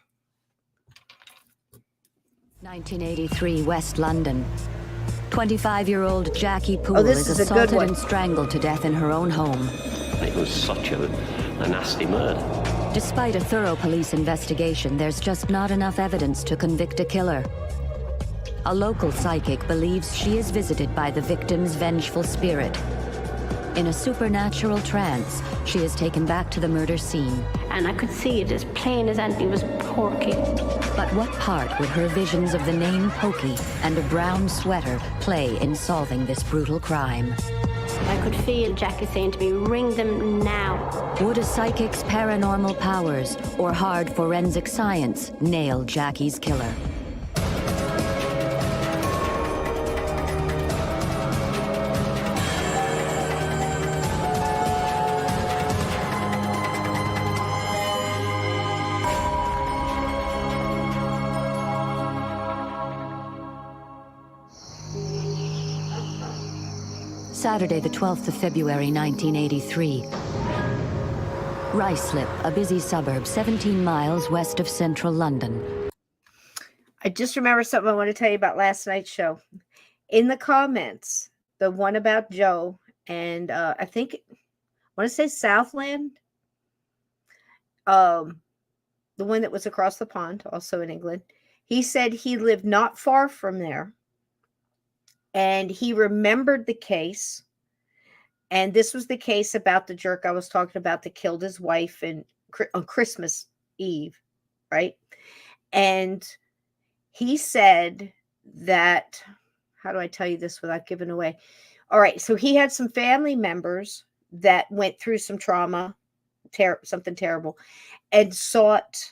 1983, West London. 25-year-old Jackie Poole this is is a good assaulted one. and strangled to death in her own home. It was such a nasty murder. Despite a thorough police investigation, there's just not enough evidence to convict a killer. A local psychic believes she is visited by the victim's vengeful spirit. In a supernatural trance, she is taken back to the murder scene. And I could see it as plain as anything. It was Porky. But what part would her visions of the name Pokey and a brown sweater play in solving this brutal crime? I could feel Jackie saying to me, ring them now. Would a psychic's paranormal powers or hard forensic science nail Jackie's killer? Saturday, the 12th of February, 1983. Ruislip, a busy suburb 17 miles west of central London. I just remember something I want to tell you about last night's show. In the comments, the one about Joe and I want to say Southland, the one that was across the pond, also in England. He said he lived not far from there. And he remembered the case. And this was the case about the jerk I was talking about that killed his wife on Christmas Eve, right? And he said that, how do I tell you this without giving away? All right, so he had some family members that went through some trauma, something terrible, and sought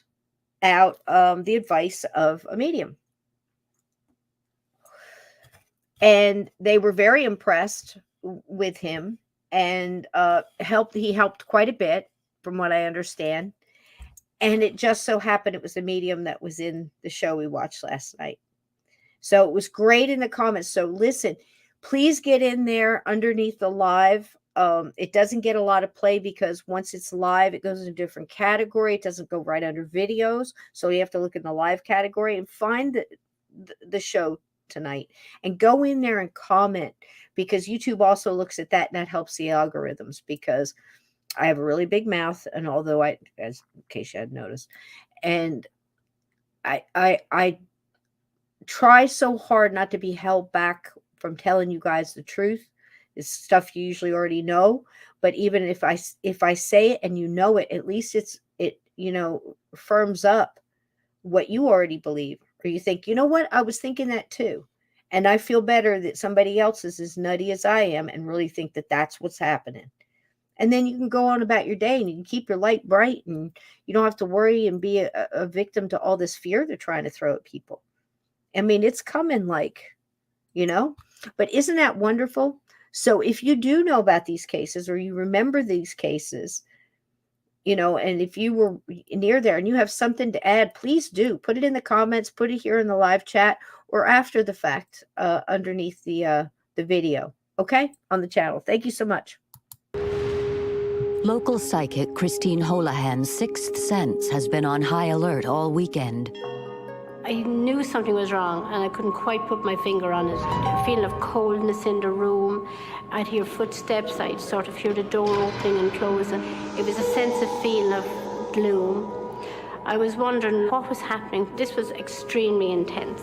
out the advice of a medium. And they were very impressed with him and he helped quite a bit from what I understand. And it just so happened it was the medium that was in the show we watched last night. So it was great in the comments. So listen, please get in there underneath the live. It doesn't get a lot of play because once it's live, it goes in a different category. It doesn't go right under videos. So you have to look in the live category and find the show tonight and go in there and comment, because YouTube also looks at that and that helps the algorithms, because I have a really big mouth, and although in case you hadn't noticed, and I try so hard not to be held back from telling you guys the truth. It's stuff you usually already know, but even if I say it and you know it, at least it firms up what you already believe, or you think, you know what, I was thinking that too. And I feel better that somebody else is as nutty as I am and really think that that's what's happening. And then you can go on about your day and you can keep your light bright, and you don't have to worry and be a victim to all this fear they're trying to throw at people. I mean, it's coming but isn't that wonderful? So if you do know about these cases or you remember these cases, and if you were near there and you have something to add, please do put it in the comments, put it here in the live chat or after the fact underneath the video, okay, on the channel. Thank you so much. Local psychic Christine Holohan's sixth sense has been on high alert all weekend. I knew something was wrong and I couldn't quite put my finger on it. A feeling of coldness in the room. I'd hear footsteps, I'd sort of hear the door opening and closing. It was a sense of feeling of gloom. I was wondering what was happening. This was extremely intense.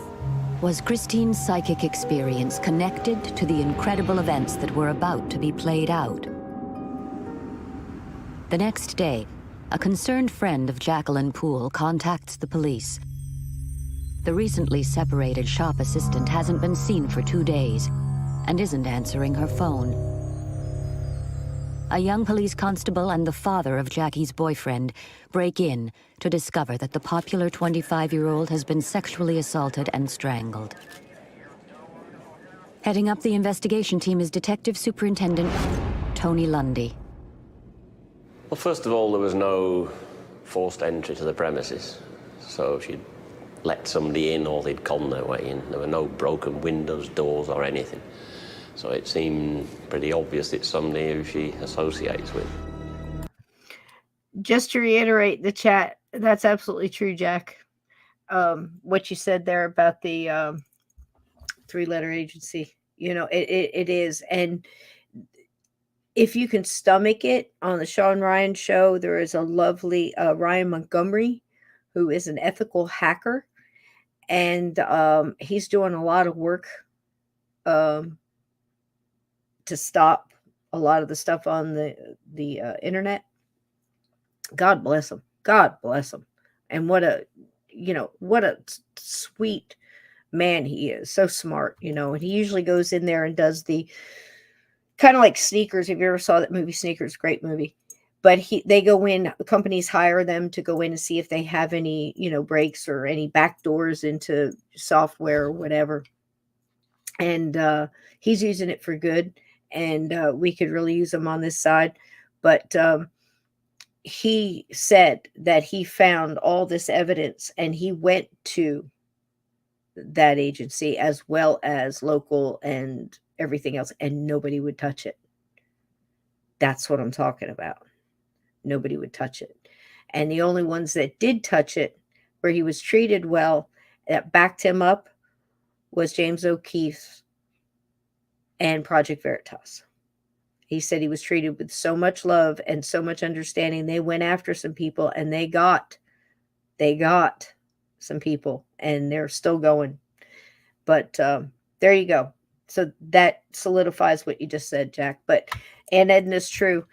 Was Christine's psychic experience connected to the incredible events that were about to be played out? The next day, a concerned friend of Jacqueline Poole contacts the police. The recently separated shop assistant hasn't been seen for 2 days and isn't answering her phone. A young police constable and the father of Jackie's boyfriend break in to discover that the popular 25-year-old has been sexually assaulted and strangled. Heading up the investigation team is Detective Superintendent Tony Lundy. Well, first of all, there was no forced entry to the premises, so she'd let somebody in or they'd con their way in. There were no broken windows, doors or anything. So it seemed pretty obvious it's somebody who she associates with. Just to reiterate the chat, that's absolutely true, Jack. What you said there about the 3-letter agency, it is. And if you can stomach it, on the Sean Ryan show, there is a lovely Ryan Montgomery, who is an ethical hacker. And he's doing a lot of work to stop a lot of the stuff on the internet. God bless him. God bless him. And what a sweet man he is. So smart, and he usually goes in there and does the kind of like Sneakers. If you ever saw that movie, Sneakers, great movie. But they go in, companies hire them to go in and see if they have any, breaks or any back doors into software or whatever. And he's using it for good. And we could really use him on this side. But he said that he found all this evidence and he went to that agency as well as local and everything else, and nobody would touch it. That's what I'm talking about. Nobody would touch it. And the only ones that did touch it, where he was treated well, that backed him up, was James O'Keefe and Project Veritas. He said he was treated with so much love and so much understanding. They went after some people and they got some people, and they're still going. But there you go. So that solidifies what you just said, Jack. But and Edna's true.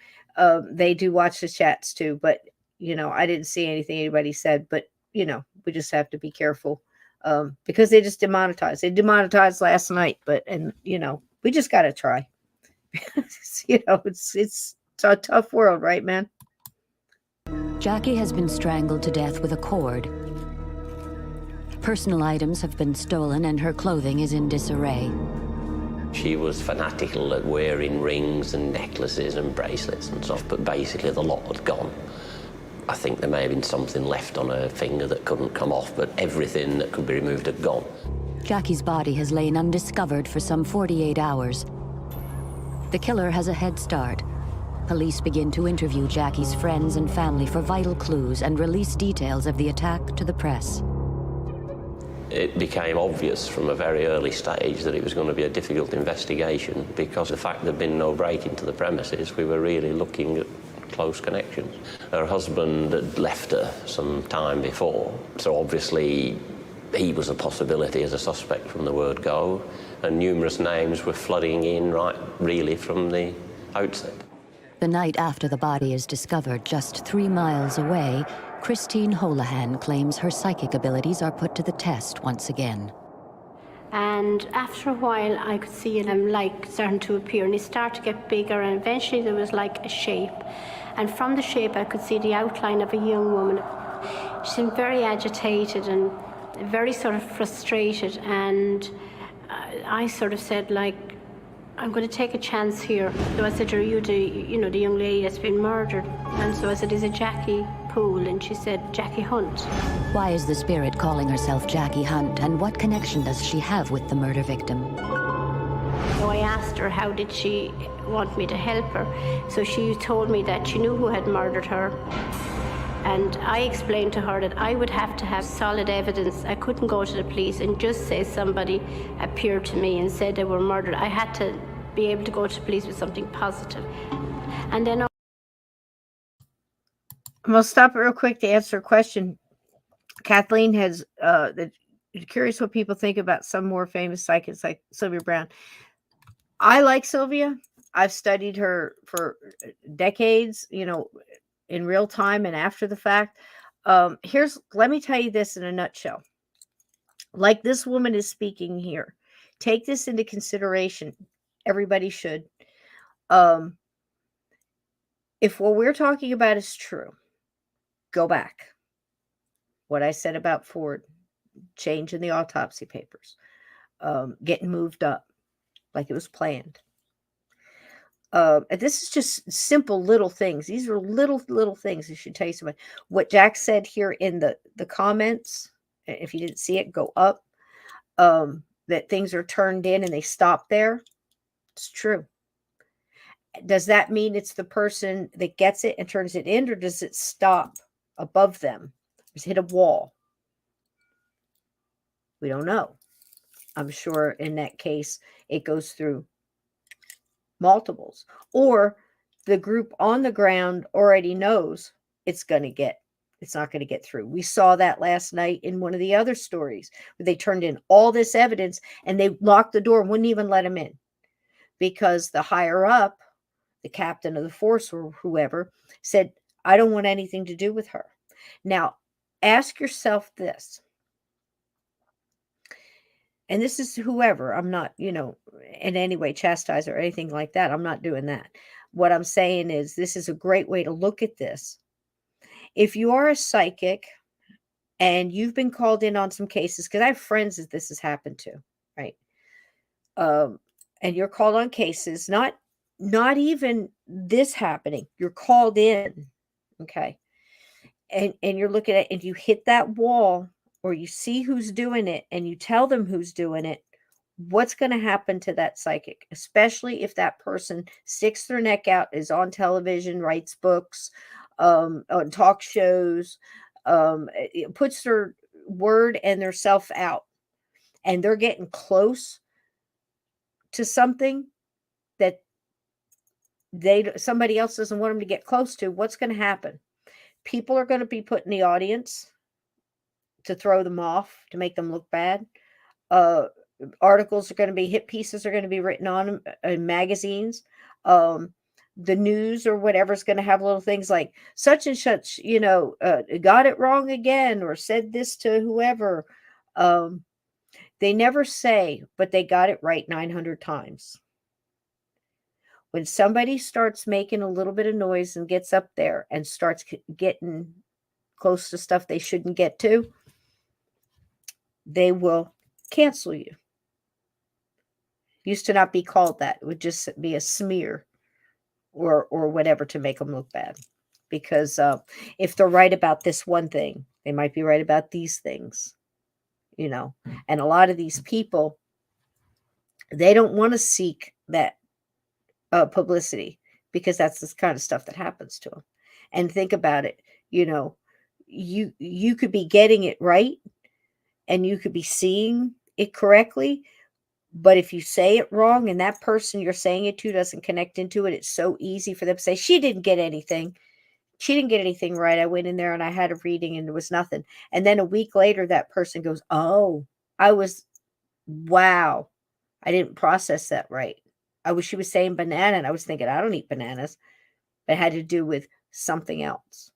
They do watch the chats too, but I didn't see anything anybody said, but we just have to be careful because they just demonetized. They demonetized last night, and we just got to try. It's a tough world, right, man? Jackie has been strangled to death with a cord. Personal items have been stolen and her clothing is in disarray. She was fanatical at wearing rings and necklaces and bracelets and stuff, but basically the lot had gone. I think there may have been something left on her finger that couldn't come off, but everything that could be removed had gone. Jackie's body has lain undiscovered for some 48 hours. The killer has a head start. Police begin to interview Jackie's friends and family for vital clues and release details of the attack to the press. It became obvious from a very early stage that it was going to be a difficult investigation because the fact there'd been no break into the premises, we were really looking at close connections. Her husband had left her some time before, so obviously he was a possibility as a suspect from the word go, and numerous names were flooding in really from the outset. The night after the body is discovered just 3 miles away, Christine Holohan claims her psychic abilities are put to the test once again. And after a while, I could see him starting to appear, and he started to get bigger, and eventually there was like a shape. And from the shape, I could see the outline of a young woman. She seemed very agitated and very sort of frustrated, and I sort of said, I'm going to take a chance here. So I said, are you the young lady that's been murdered? And so I said, is it Jackie Poole? And she said, Jackie Hunt. Why is the spirit calling herself Jackie Hunt, and what connection does she have with the murder victim? So I asked her, how did she want me to help her? So she told me that she knew who had murdered her. And I explained to her that I would have to have solid evidence. I couldn't go to the police and just say somebody appeared to me and said they were murdered. I had to be able to go to the police with something positive. And then I'm going to stop real quick to answer a question. Kathleen has, curious what people think about some more famous psychics like Sylvia Browne. I like Sylvia. I've studied her for decades, in real time and after the fact. Let me tell you this in a nutshell. Like this woman is speaking here. Take this into consideration. Everybody should. If what we're talking about is true, go back. What I said about Ford, change in the autopsy papers, getting moved up like it was planned. And this is just simple little things. These are little things. You should tell you something. What Jack said here in the comments, if you didn't see it, go up. That things are turned in and they stop there. It's true. Does that mean it's the person that gets it and turns it in, or does it stop above them? Just hit a wall. We don't know. I'm sure in that case, it goes through multiples, or the group on the ground already knows it's not going to get through. We saw that last night in one of the other stories where they turned in all this evidence and they locked the door and wouldn't even let them in because the higher up, the captain of the force or whoever, said, I don't want anything to do with her. Now, ask yourself this. And this is whoever. I'm not, in any way chastise or anything like that. I'm not doing that. What I'm saying is this is a great way to look at this. If you are a psychic and you've been called in on some cases, because I have friends that this has happened to, right? And you're called on cases, not even this happening. You're called in, okay? And you're looking at, and you hit that wall, or you see who's doing it and you tell them who's doing it, what's going to happen to that psychic, especially if that person sticks their neck out, is on television, writes books, on talk shows, puts their word and their self out, and they're getting close to something that somebody else doesn't want them to get close to. What's going to happen? People are going to be put in the audience to throw them off, to make them look bad. Articles are going to be, hit pieces are going to be written on them in magazines. The news or whatever is going to have little things like such and such, got it wrong again, or said this to whoever. They never say, but they got it right 900 times. When somebody starts making a little bit of noise and gets up there and starts getting close to stuff they shouldn't get to, they will cancel you. Used to not be called that. It would just be a smear or whatever to make them look bad. Because if they're right about this one thing, they might be right about these things, And a lot of these people, they don't want to seek that publicity, because that's the kind of stuff that happens to them. And think about it, you could be getting it right and you could be seeing it correctly, but if you say it wrong and that person you're saying it to doesn't connect into it, it's so easy for them to say, she didn't get anything right. I went in there and I had a reading and there was nothing. And then a week later, that person goes, oh, wow, I didn't process that right. She was saying banana, and I was thinking, I don't eat bananas. But it had to do with something else.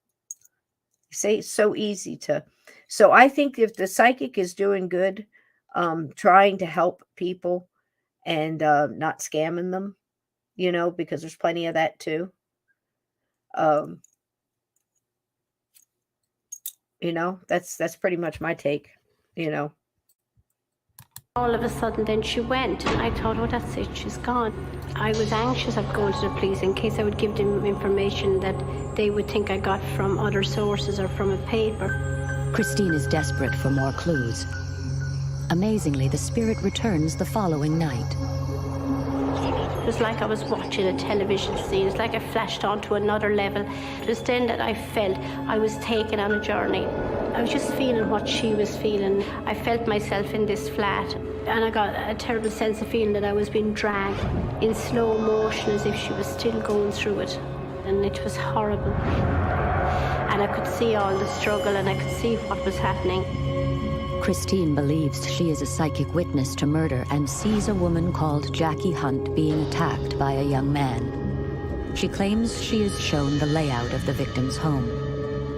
You see, it's so easy to. So I think if the psychic is doing good, trying to help people and not scamming them, because there's plenty of that too. That's pretty much my take, All of a sudden then she went, and I thought, oh, that's it, she's gone. I was anxious of going to the police in case I would give them information that they would think I got from other sources or from a paper. Christine is desperate for more clues. Amazingly, the spirit returns the following night. It was like I was watching a television scene. It's like I flashed onto another level. It was then that I felt I was taken on a journey. I was just feeling what she was feeling. I felt myself in this flat, and I got a terrible sense of feeling that I was being dragged in slow motion as if she was still going through it. And it was horrible. And I could see all the struggle, and I could see what was happening. Christine believes she is a psychic witness to murder and sees a woman called Jackie Hunt being attacked by a young man. She claims she is shown the layout of the victim's home.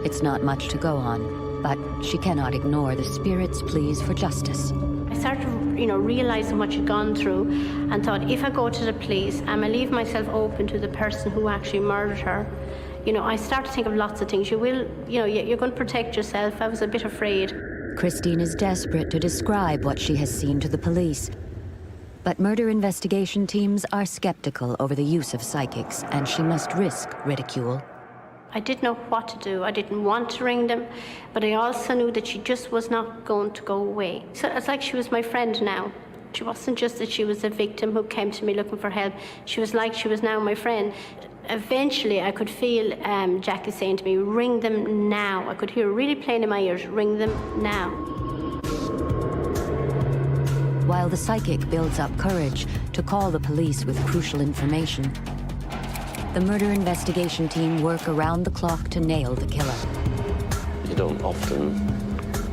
It's not much to go on, but she cannot ignore the spirit's pleas for justice. I started, realizing what she'd gone through, and thought, if I go to the police and I leave myself open to the person who actually murdered her, I started to think of lots of things. You're going to protect yourself. I was a bit afraid. Christine is desperate to describe what she has seen to the police. But murder investigation teams are skeptical over the use of psychics, and she must risk ridicule. I didn't know what to do. I didn't want to ring them, but I also knew that she just was not going to go away. So it's like she was my friend now. She wasn't just that she was a victim who came to me looking for help. She was now my friend. Eventually, I could feel Jackie saying to me, ring them now. I could hear it really plain in my ears, ring them now. While the psychic builds up courage to call the police with crucial information, the murder investigation team work around the clock to nail the killer. You don't often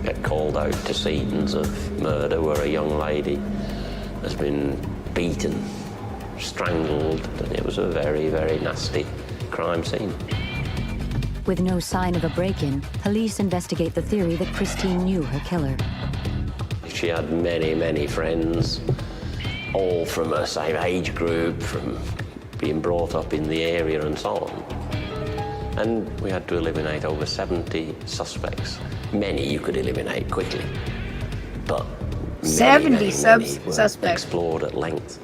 get called out to scenes of murder where a young lady has been beaten, strangled, and it was a very, very nasty crime scene. With no sign of a break-in, police investigate the theory that Christine knew her killer. She had many, many friends, all from a same age group, from being brought up in the area and so on. And we had to eliminate over 70 suspects. Many you could eliminate quickly, but 70 suspects were explored at length,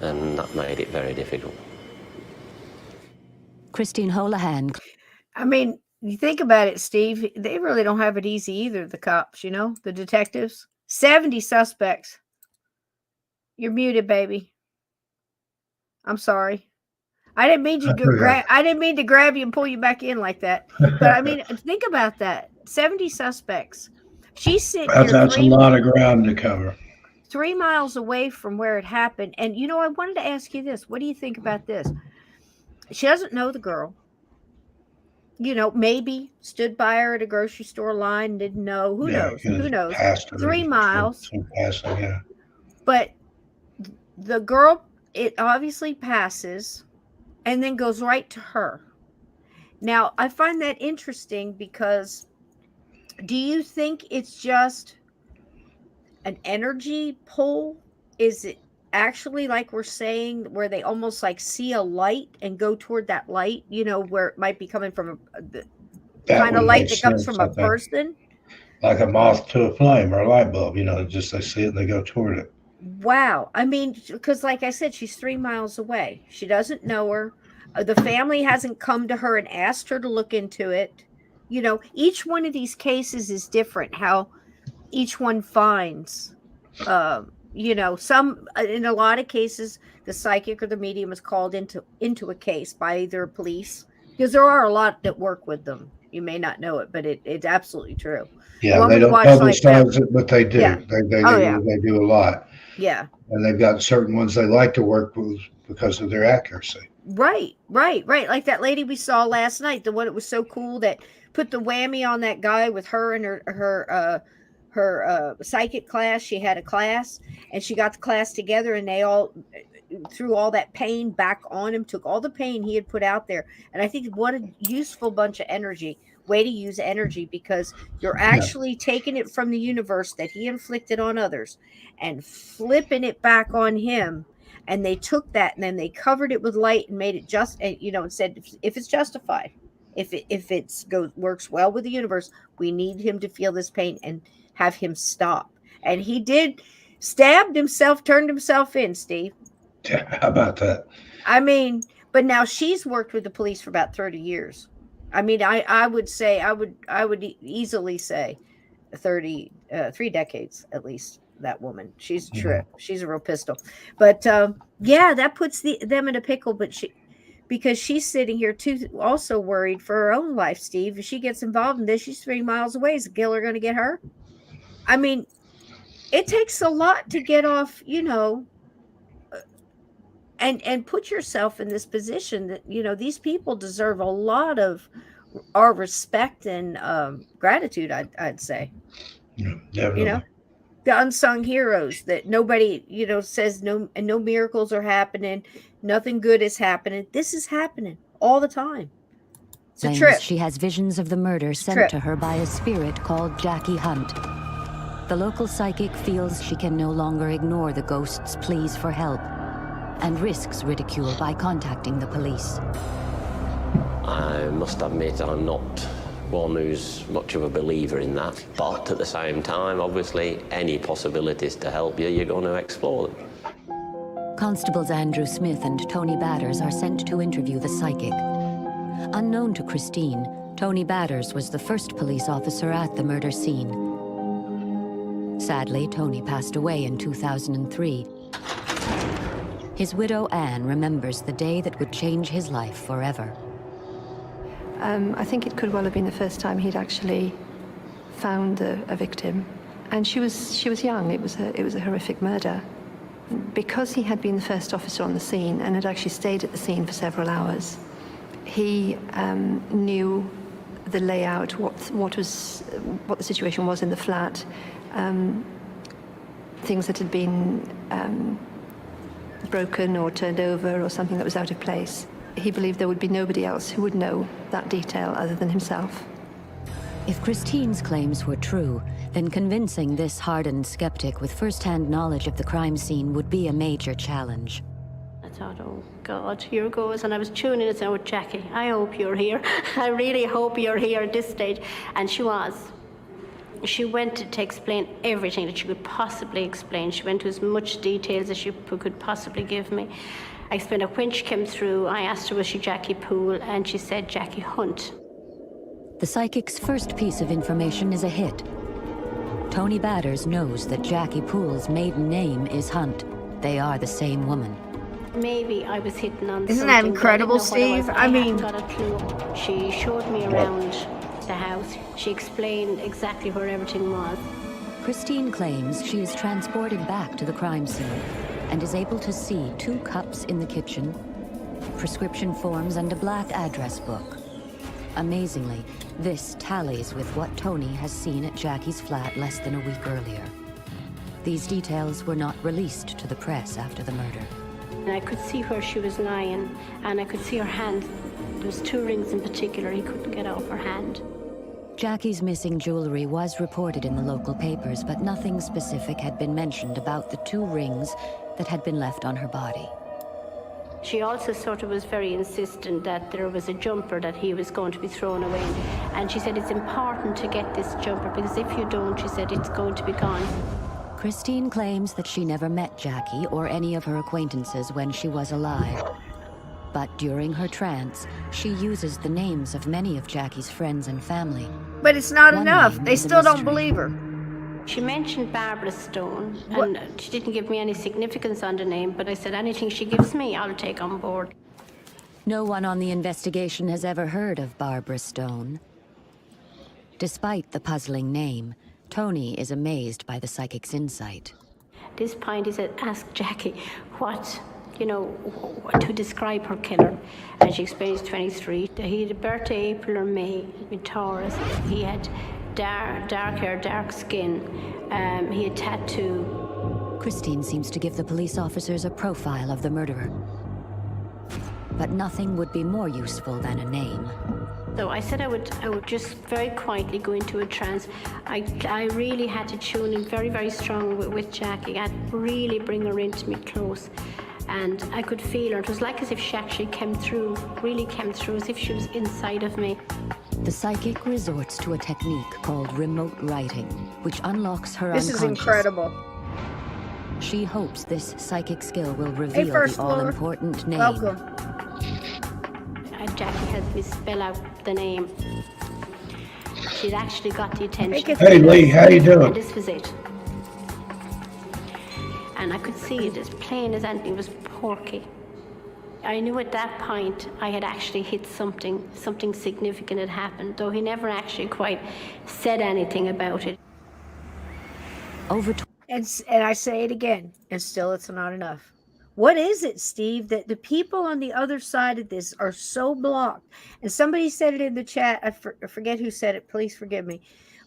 and that made it very difficult. Christine Holohan. I mean, you think about it, Steve, they really don't have it easy either, the cops, the detectives. 70 suspects. You're muted, baby. I'm sorry. I didn't mean to grab you and pull you back in like that. But I mean, think about that. 70 suspects. She's sitting here. That's a lot of ground to cover. 3 miles away from where it happened. And, I wanted to ask you this. What do you think about this? She doesn't know the girl. Maybe stood by her at a grocery store line, didn't know. Who knows? Who knows? 3 miles. Yeah. But the girl, it obviously passes and then goes right to her. Now, I find that interesting because do you think it's just an energy pull? Is it actually like we're saying where they almost like see a light and go toward that light, where it might be coming from the kind of light that comes from a person? Like a moth to a flame or a light bulb, just they see it and they go toward it. Wow. I mean, because like I said, she's 3 miles away. She doesn't know her. The family hasn't come to her and asked her to look into it. Each one of these cases is different, how each one finds, some, in a lot of cases, the psychic or the medium is called into a case by either police, because there are a lot that work with them. You may not know it, but it's absolutely true. Yeah, they don't publicize it, but they do. Yeah. They do a lot. Yeah. And they've got certain ones they like to work with because of their accuracy. Right. Like that lady we saw last night, the one that was so cool that put the whammy on that guy with her and her psychic class. She had a class and she got the class together and they all threw all that pain back on him, took all the pain he had put out there. And I think what a useful bunch of way to use energy, because you're actually taking it from the universe that he inflicted on others and flipping it back on him. And they took that and then they covered it with light and made it just, and said, if it's justified, if it works well with the universe, we need him to feel this pain and have him stop. And he did Stabbed himself, turned himself in, Steve. Yeah, how about that? I mean, but now she's worked with the police for about 30 years. I mean, I would say, I would easily say 3 decades at least, that woman. She's a trip. She's a real pistol. But yeah, that puts them in a pickle, but because she's sitting here too, also worried for her own life, Steve. If she gets involved in this, she's 3 miles away. Is the killer going to get her? I mean, it takes a lot to get off, and put yourself in this position that, these people deserve a lot of our respect and gratitude, I'd say. Yeah, definitely. The unsung heroes that nobody, says no, and no miracles are happening. Nothing good is happening. This is happening all the time. It's a trip. She has visions of the murder sent to her by a spirit called Jackie Hunt. The local psychic feels she can no longer ignore the ghost's pleas for help and risks ridicule by contacting the police. I must admit I'm not one who's much of a believer in that, but at the same time, obviously, any possibilities to help you, you're going to explore them. Constables Andrew Smith and Tony Batters are sent to interview the psychic. Unknown to Christine, Tony Batters was the first police officer at the murder scene. Sadly, Tony passed away in 2003. His widow, Anne, remembers the day that would change his life forever. I think it could well have been the first time he'd actually found a victim. And she was young. It was a horrific murder. Because he had been the first officer on the scene and had actually stayed at the scene for several hours, he knew the layout, what the situation was in the flat, things that had been broken or turned over or something that was out of place. He believed there would be nobody else who would know that detail other than himself. If Christine's claims were true, then convincing this hardened skeptic with first-hand knowledge of the crime scene would be a major challenge. I thought, oh God, here goes. And I was tuning it out with Jackie. I hope you're here. I really hope you're here at this stage. And she was. She went to explain everything that she could possibly explain. She went to as much details as she could possibly give me. I explained that when she came through, I asked her, was she Jackie Poole? And she said Jackie Hunt. The psychic's first piece of information is a hit. Tony Batters knows that Jackie Poole's maiden name is Hunt. They are the same woman. Maybe I was hitting on Isn't that something, incredible, but I didn't know what it was. Steve? I mean, hadn't got a clue. She showed me around the house. She explained exactly where everything was. Christine claims she is transported back to the crime scene and is able to see 2 cups in the kitchen, prescription forms, and a black address book. Amazingly, this tallies with what Tony has seen at Jackie's flat less than a week earlier. These details were not released to the press after the murder. And I could see where she was lying, and I could see her hand. There was 2 rings in particular he couldn't get off her hand. Jackie's missing jewelry was reported in the local papers, but nothing specific had been mentioned about the 2 rings that had been left on her body. She also sort of was very insistent that there was a jumper that he was going to be thrown away. And she said it's important to get this jumper because if you don't, she said, it's going to be gone. Christine claims that she never met Jackie or any of her acquaintances when she was alive. But during her trance, she uses the names of many of Jackie's friends and family. But it's not One enough. name They is a still don't mystery. believe her. She mentioned Barbara Stone, and she didn't give me any significance on the name, but I said anything she gives me, I'll take on board. No one on the investigation has ever heard of Barbara Stone. Despite the puzzling name, Tony is amazed by the psychic's insight. At this point, he said, ask Jackie to describe her killer. And she explains 23. He had a birthday, April or May, in Taurus. He had dark hair, dark skin. He had tattoo. Christine seems to give the police officers a profile of the murderer. But nothing would be more useful than a name. So I said I would just very quietly go into a trance. I really had to tune in very, very strong with Jackie. I'd really bring her into me close. And I could feel her. It was like as if she actually really came through, as if she was inside of me. The psychic resorts to a technique called remote writing, which unlocks her This unconscious. is incredible. She hopes this psychic skill will reveal first the floor. all-important name. Welcome. Jackie helped me spell out the name. She'd actually got the attention. Hey Lee, how you And doing? this was it. And I could see it as plain as anything. It was Porky. I knew at that point I had actually hit something significant had happened, though he never actually quite said anything about it. Over And I say it again, and still it's not enough. What is it, Steve, that the people on the other side of this are so blocked? And somebody said it in the chat. I forget who said it. Please forgive me.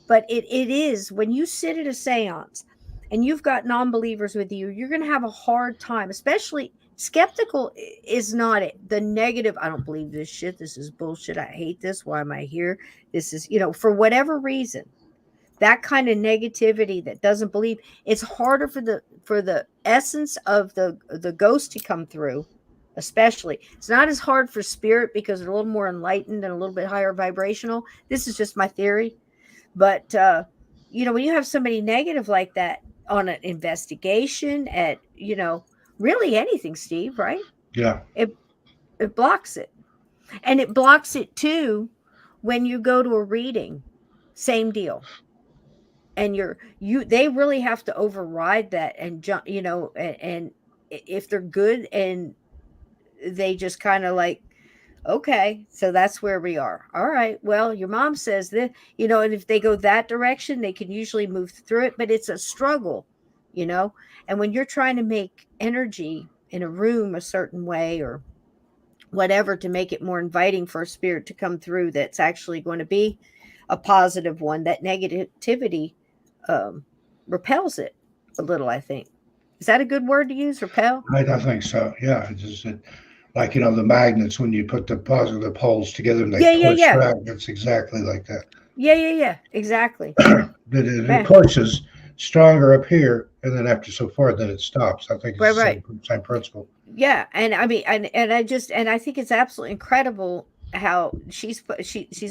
But it is when you sit at a seance and you've got non-believers with you, you're going to have a hard time, especially skeptical is not it. The negative, I don't believe this shit. This is bullshit. I hate this. Why am I here? This is, for whatever reason. That kind of negativity that doesn't believe, it's harder for the essence of the ghost to come through, especially. It's not as hard for spirit because they're a little more enlightened and a little bit higher vibrational. This is just my theory. But, when you have somebody negative like that on an investigation at, really anything, Steve, right? Yeah. It blocks it. And it blocks it too when you go to a reading. Same deal. And they really have to override that and jump, and if they're good and they just kind of like, okay, so that's where we are. All right, well, your mom says that, and if they go that direction, they can usually move through it, but it's a struggle, and when you're trying to make energy in a room a certain way or whatever to make it more inviting for a spirit to come through, that's actually going to be a positive one, that negativity repels it a little, I think. Is that a good word to use, repel? I think so. Yeah. It's just like, the magnets, when you put the positive poles together and they push back, it's exactly like that. Yeah. Exactly. It pushes stronger up here, and then after so far, then it stops. I think it's the same principle. Yeah. And I mean, and I think it's absolutely incredible how she's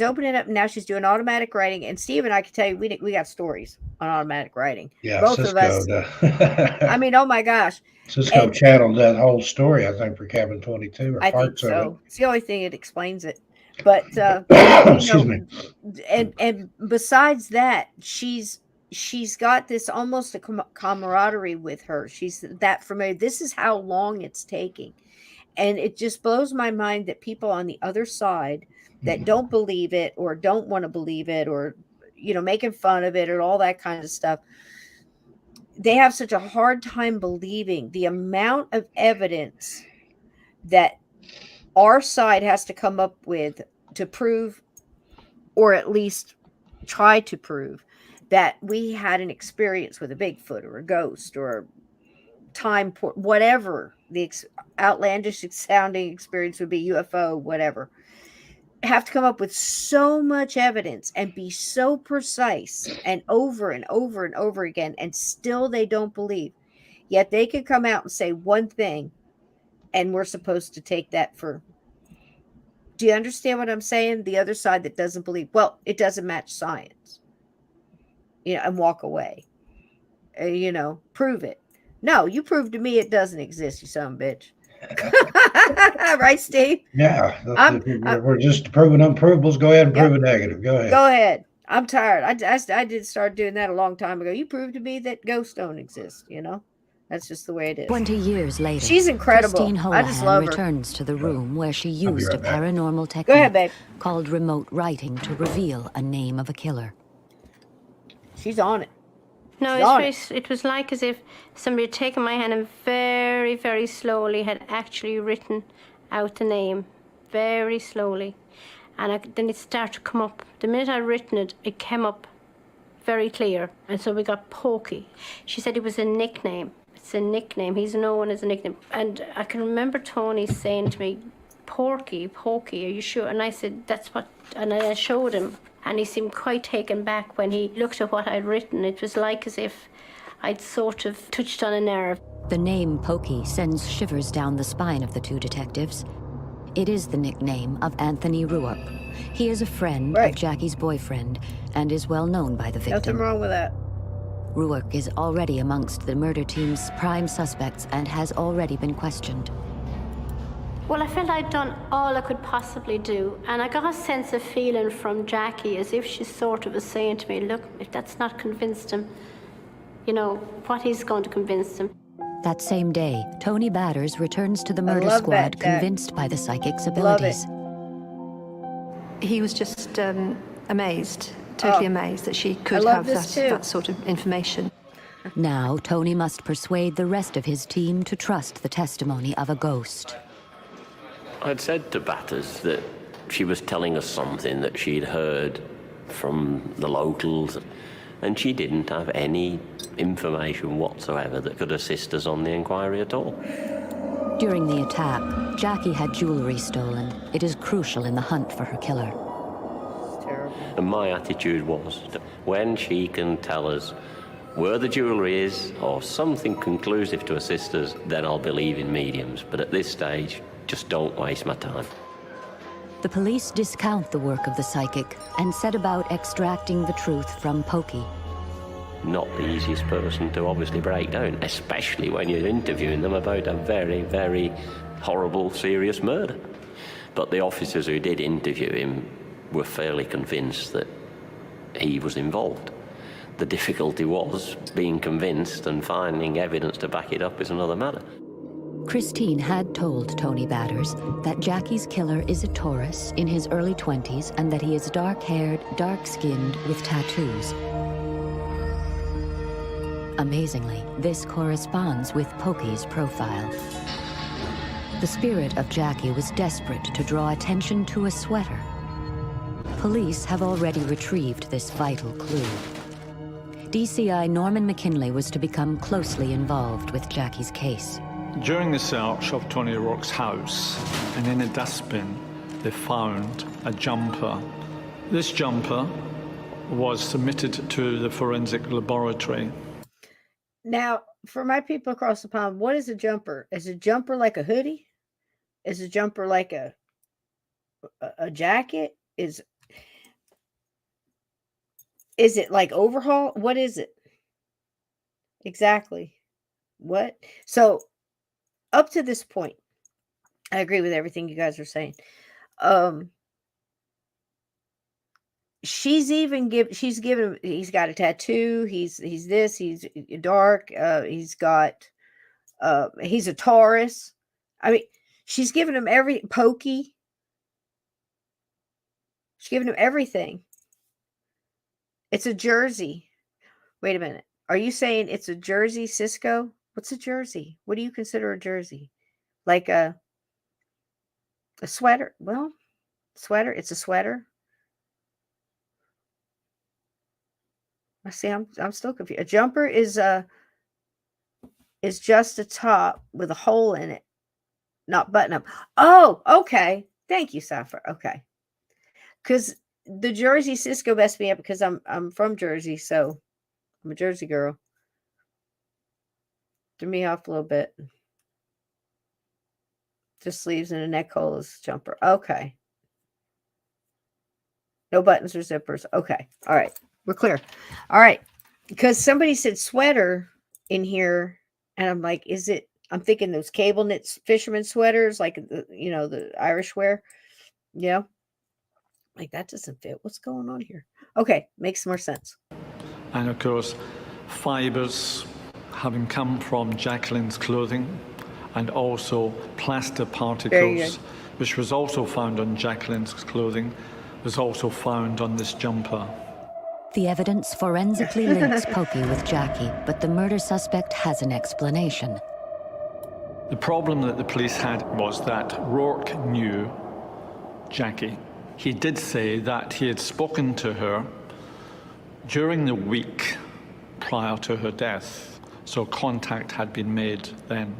opening up now. She's doing automatic writing, and Steve and I can tell you we got stories on automatic writing. Yeah, both Cisco, of us. I mean, oh my gosh, Cisco channeled that whole story, I think, for Cabin 22 or I parts think so. of it. It's the only thing that explains it. But excuse me. And besides that, she's got this almost a camaraderie with her. She's that familiar. This is how long it's taking. And it just blows my mind that people on the other side that don't believe it or don't want to believe it or, making fun of it or all that kind of stuff, they have such a hard time believing the amount of evidence that our side has to come up with to prove, or at least try to prove, that we had an experience with a Bigfoot or a ghost or whatever the outlandish sounding experience would be, UFO, whatever. Have to come up with so much evidence and be so precise and over and over and over again, and still they don't believe. Yet they could come out and say one thing, and we're supposed to take that for. Do you understand what I'm saying? The other side that doesn't believe, well, it doesn't match science, and walk away. Prove it. No, you prove to me it doesn't exist, you son of a bitch. Right, Steve? Yeah. We're just proving unprovables. Go ahead and prove a negative. Go ahead. Go ahead. I'm tired. I did start doing that a long time ago. You proved to me that ghosts don't exist, That's just the way it is. 20 years later, she's incredible. Christine I just love Holahan her. returns to the room where she used a paranormal technique Go ahead, babe. called remote writing to reveal a name of a killer. She's on it. No, it was like as if somebody had taken my hand and very, very slowly had actually written out the name, very slowly. And then it started to come up. The minute I'd written it, it came up very clear. And so we got Pokey. She said it was a nickname. It's a nickname. He's known as a nickname. And I can remember Tony saying to me, Pokey, are you sure? And I said, that's what, and I showed him. And he seemed quite taken back when he looked at what I'd written. It was like as if I'd sort of touched on a nerve. The name Pokey sends shivers down the spine of the two detectives. It is the nickname of Anthony Ruopp. He is a friend of Jackie's boyfriend and is well known by the victim. Nothing wrong with that. Rourke is already amongst the murder team's prime suspects and has already been questioned. Well, I felt I'd done all I could possibly do, and I got a sense of feeling from Jackie as if she sort of was saying to me, look, if that's not convinced him, you know, what is going to convince him? That same day, Tony Batters returns to the murder love squad that, Jack. convinced by the psychic's Love it. abilities. He was just amazed, totally amazed that she could love have this too. that sort of information. Now, Tony must persuade the rest of his team to trust the testimony of a ghost. I'd said to Batters that she was telling us something that she'd heard from the locals, and she didn't have any information whatsoever that could assist us on the inquiry at all. During the attack, Jackie had jewelry stolen. It is crucial in the hunt for her killer. It's terrible. And my attitude was that when she can tell us where the jewellery is or something conclusive to assist us, then I'll believe in mediums. But at this stage, just don't waste my time. The police discount the work of the psychic and set about extracting the truth from Pokey. Not the easiest person to obviously break down, especially when you're interviewing them about a very, very horrible, serious murder. But the officers who did interview him were fairly convinced that he was involved. The difficulty was being convinced, and finding evidence to back it up is another matter. Christine had told Tony Batters that Jackie's killer is a Taurus in his early 20s and that he is dark-haired, dark-skinned with tattoos. Amazingly, this corresponds with Pokey's profile. The spirit of Jackie was desperate to draw attention to a sweater. Police have already retrieved this vital clue. DCI Norman McKinley was to become closely involved with Jackie's case. During the search of Tony Rourke's house, and in a dustbin, they found a jumper. This jumper was submitted to the forensic laboratory. Now, for my people across the pond, what is a jumper? Is a jumper like a hoodie? Is a jumper like a jacket? Is it like overhaul? What is it? Exactly. What? So, up to this point, I agree with everything you guys are saying. She's given, he's got a tattoo. He's dark. He's a Taurus. I mean, she's given him Pokey. She's given him everything. It's a jersey. Wait a minute. Are you saying it's a jersey, Cisco? What's a jersey? What do you consider a jersey? Like a sweater? Well, sweater. It's a sweater. I see. I'm still confused. A jumper is just a top with a hole in it, not button up. Oh, okay. Thank you, Sapphire. Okay, because the Jersey Cisco messed me up because I'm from Jersey, so I'm a Jersey girl. Threw me off a little bit. Just sleeves and a neck hole is jumper. Okay. No buttons or zippers. Okay. All right. We're clear. All right. Because somebody said sweater in here, and I'm like, is it? I'm thinking those cable knit fisherman sweaters, like the Irish wear. Yeah. Like that doesn't fit. What's going on here? Okay, makes more sense. And of course, fibers having come from Jacqueline's clothing, and also plaster particles, which was also found on Jacqueline's clothing, was also found on this jumper. The evidence forensically links Pokey with Jackie, but the murder suspect has an explanation. The problem that the police had was that Rourke knew Jackie. He did say that he had spoken to her during the week prior to her death, so contact had been made then.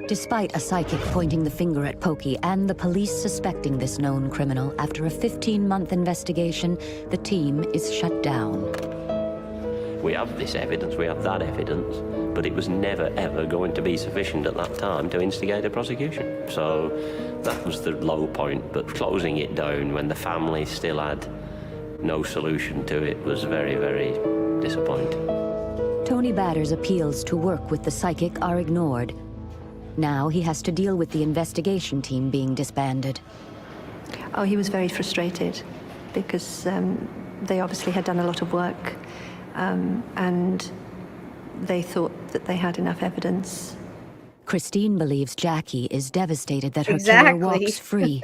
Despite a psychic pointing the finger at Pokey and the police suspecting this known criminal, after a 15-month investigation, the team is shut down. We have this evidence, we have that evidence, but it was never, ever going to be sufficient at that time to instigate a prosecution. So that was the low point, but closing it down when the family still had no solution to it was very, very disappointing. Tony Batter's appeals to work with the psychic are ignored. Now he has to deal with the investigation team being disbanded. Oh, he was very frustrated because they obviously had done a lot of work and they thought that they had enough evidence. Christine believes Jackie is devastated that her Exactly. killer walks free.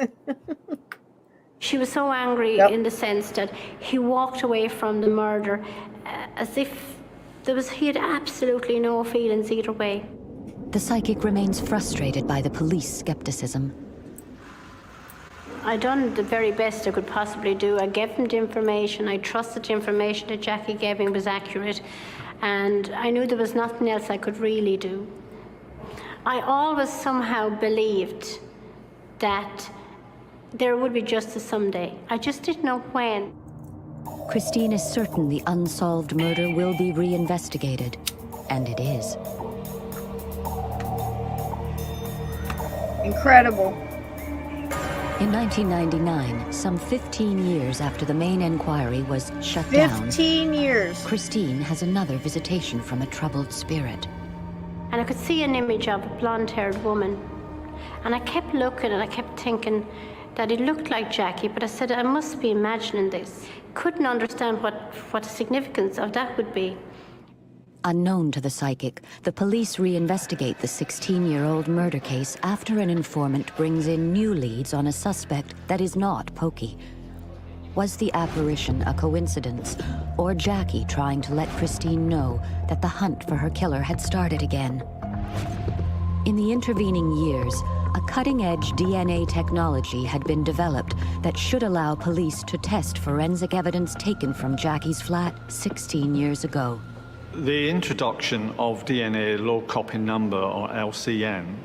She was so angry in the sense that he walked away from the murder as if he had absolutely no feelings either way. The psychic remains frustrated by the police skepticism. I done the very best I could possibly do. I gave him the information. I trusted the information that Jackie gave me was accurate. And I knew there was nothing else I could really do. I always somehow believed that there would be justice someday. I just didn't know when. Christine is certain the unsolved murder will be reinvestigated. And it is. Incredible. In 1999, some 15 years after the main inquiry was shut down, 15 years. Christine has another visitation from a troubled spirit. And I could see an image of a blonde-haired woman. And I kept looking and I kept thinking that it looked like Jackie, but I said, I must be imagining this. Couldn't understand what the significance of that would be. Unknown to the psychic, the police reinvestigate the 16-year-old murder case after an informant brings in new leads on a suspect that is not Pokey. Was the apparition a coincidence, or Jackie trying to let Christine know that the hunt for her killer had started again? In the intervening years, a cutting-edge DNA technology had been developed that should allow police to test forensic evidence taken from Jackie's flat 16 years ago. The introduction of DNA low copy number, or LCN,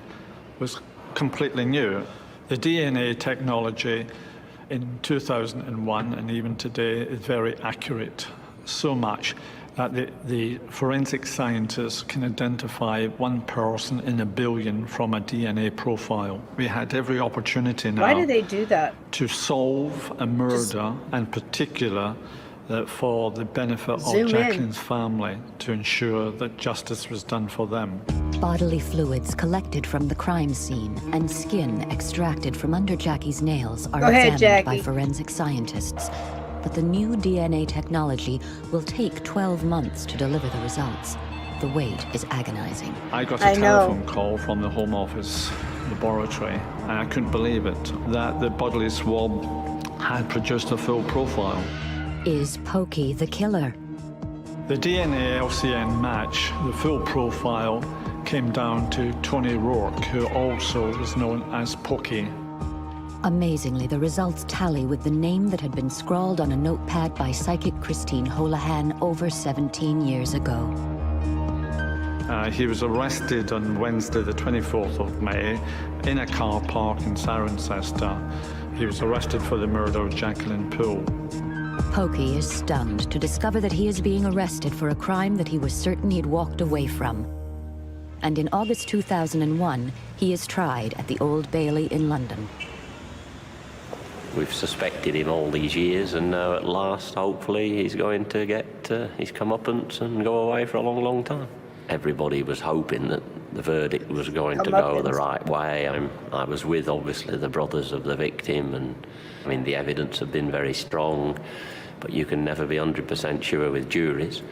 was completely new. The DNA technology in 2001 and even today is very accurate, so much that the forensic scientists can identify one person in a billion from a DNA profile. We had every opportunity now. Why do they do that? To solve a murder, and particular for the benefit of Jacqueline's family, to ensure that justice was done for them. Bodily fluids collected from the crime scene and skin extracted from under Jackie's nails are examined by forensic scientists. But the new DNA technology will take 12 months to deliver the results. The wait is agonizing. I got a telephone call from the Home Office laboratory, and I couldn't believe it, that the bodily swab had produced a full profile. Is Pokey the killer? The DNA LCN match, the full profile, came down to Tony Rourke, who also was known as Pokey. Amazingly, the results tally with the name that had been scrawled on a notepad by psychic Christine Holohan over 17 years ago. He was arrested on Wednesday, the 24th of May, in a car park in Cirencester. He was arrested for the murder of Jacqueline Poole. Pokey is stunned to discover that he is being arrested for a crime that he was certain he'd walked away from. And in August 2001, he is tried at the Old Bailey in London. We've suspected him all these years, and now at last, hopefully, he's going to get his comeuppance and go away for a long, long time. Everybody was hoping that the verdict was going to go the right way. I was with, obviously, the brothers of the victim, and I mean, the evidence had been very strong, but you can never be 100% sure with juries.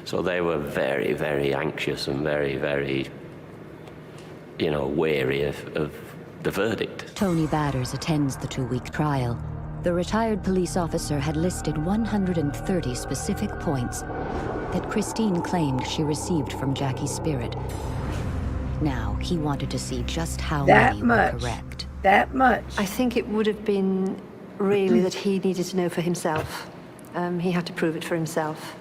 So they were very, very anxious and very, very, wary of the verdict. Tony Batters attends the 2-week trial. The retired police officer had listed 130 specific points that Christine claimed she received from Jackie's spirit. Now, he wanted to see just how many were correct. That much. I think it would have been really that he needed to know for himself. He had to prove it for himself.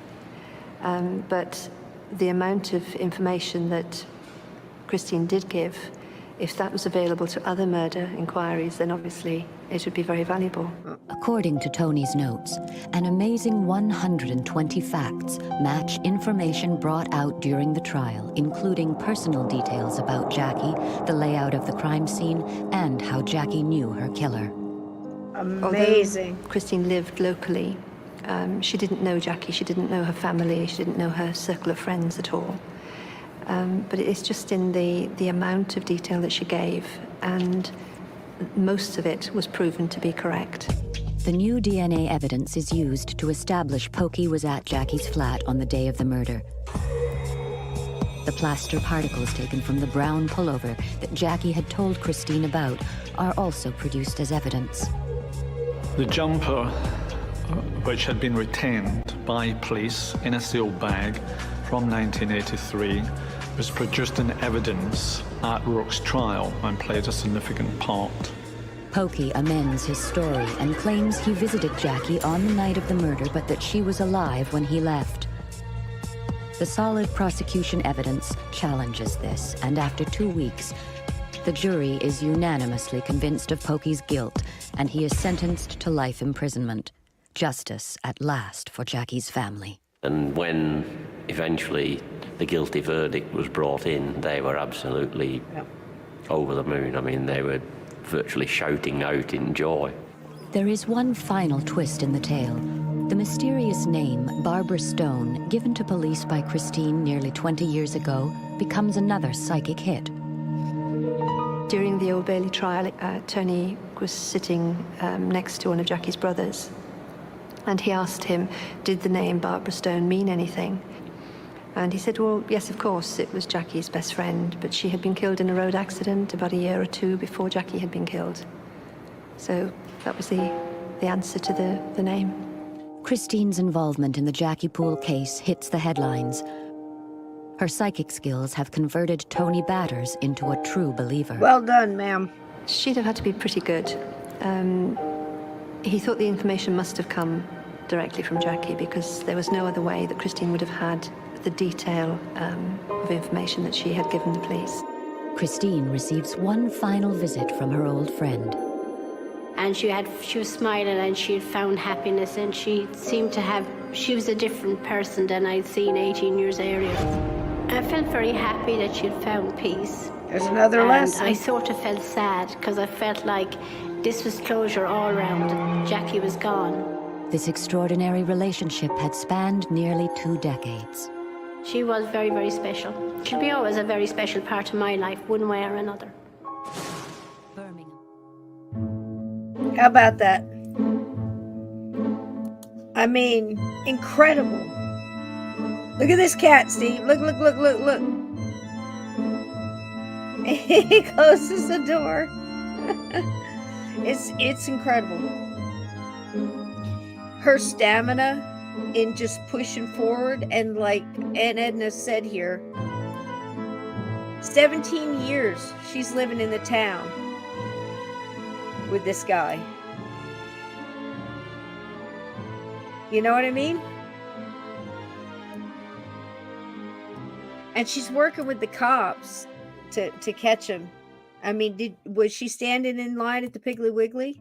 But the amount of information that Christine did give, if that was available to other murder inquiries, then obviously it would be very valuable. According to Tony's notes, an amazing 120 facts match information brought out during the trial, including personal details about Jackie, the layout of the crime scene, and how Jackie knew her killer. Amazing. Although Christine lived locally, She didn't know Jackie, she didn't know her family, she didn't know her circle of friends at all. But it's just in the amount of detail that she gave, and most of it was proven to be correct. The new DNA evidence is used to establish Pokey was at Jackie's flat on the day of the murder. The plaster particles taken from the brown pullover that Jackie had told Christine about are also produced as evidence. The jumper, which had been retained by police in a sealed bag from 1983, was produced in evidence at Rourke's trial and played a significant part. Pokey amends his story and claims he visited Jackie on the night of the murder, but that she was alive when he left. The solid prosecution evidence challenges this, and after 2 weeks, the jury is unanimously convinced of Pokey's guilt, and he is sentenced to life imprisonment. Justice at last for Jackie's family. And when eventually the guilty verdict was brought in, they were absolutely over the moon. I mean, they were virtually shouting out in joy. There is one final twist in the tale. The mysterious name, Barbara Stone, given to police by Christine nearly 20 years ago, becomes another psychic hit. During the Old Bailey trial, Tony was sitting next to one of Jackie's brothers, and he asked him, did the name Barbara Stone mean anything? And he said, well, yes, of course, it was Jackie's best friend, but she had been killed in a road accident about a year or two before Jackie had been killed. So that was the answer to the name. Christine's involvement in the Jackie Poole case hits the headlines. Her psychic skills have converted Tony Batters into a true believer. Well done, ma'am. She'd have had to be pretty good. He thought the information must have come directly from Jackie, because there was no other way that Christine would have had the detail of information that she had given the police. Christine receives one final visit from her old friend. And she was smiling, and she had found happiness, and she seemed to have, she was a different person than I'd seen 18 years earlier. I felt very happy that she had found peace. There's another lesson. I sort of felt sad, because I felt like this was closure all around. Jackie was gone. This extraordinary relationship had spanned nearly 2 decades. She was very, very special. She'll be always a very special part of my life, one way or another. Birmingham. How about that? I mean, incredible. Look at this cat, Steve. Look, look, look, look, look. He closes the door. It's incredible. Her stamina in just pushing forward, and like Aunt Edna said here, 17 years she's living in the town with this guy. You know what I mean? And she's working with the cops to catch him. I mean, was she standing in line at the Piggly Wiggly?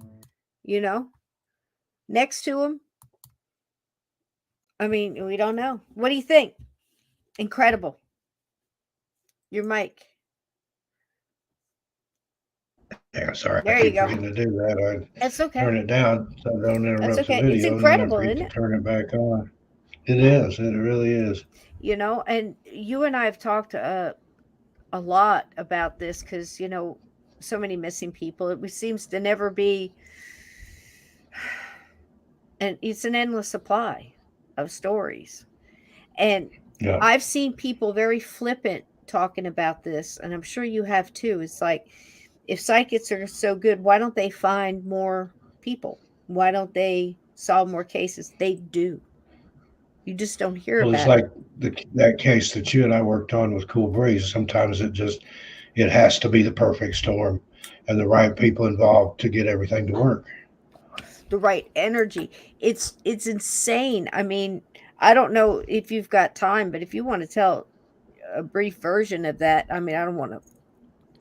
You know? Next to him? I mean, we don't know. What do you think? Incredible. Your mic. Yeah, sorry. There I you keep go. forgetting to do that. That's I okay. turn it down so I don't interrupt That's okay. the video. It's and then I incredible, forget isn't to it? turn it back on. It is. It really is. You know, and you and I have talked a lot about this, because, you know, so many missing people. It seems to never be, and it's an endless supply of stories. And Yeah. I've seen people very flippant talking about this, and I'm sure you have too. It's like, if psychics are so good, why don't they find more people? Why don't they solve more cases? They do. You just don't hear Well, it's about like that case that you and I worked on with Cool Breeze. Sometimes it has to be the perfect storm and the right people involved to get everything to work. the right energy. It's insane. I mean, I don't know if you've got time, but if you want to tell a brief version of that, I mean, I don't want to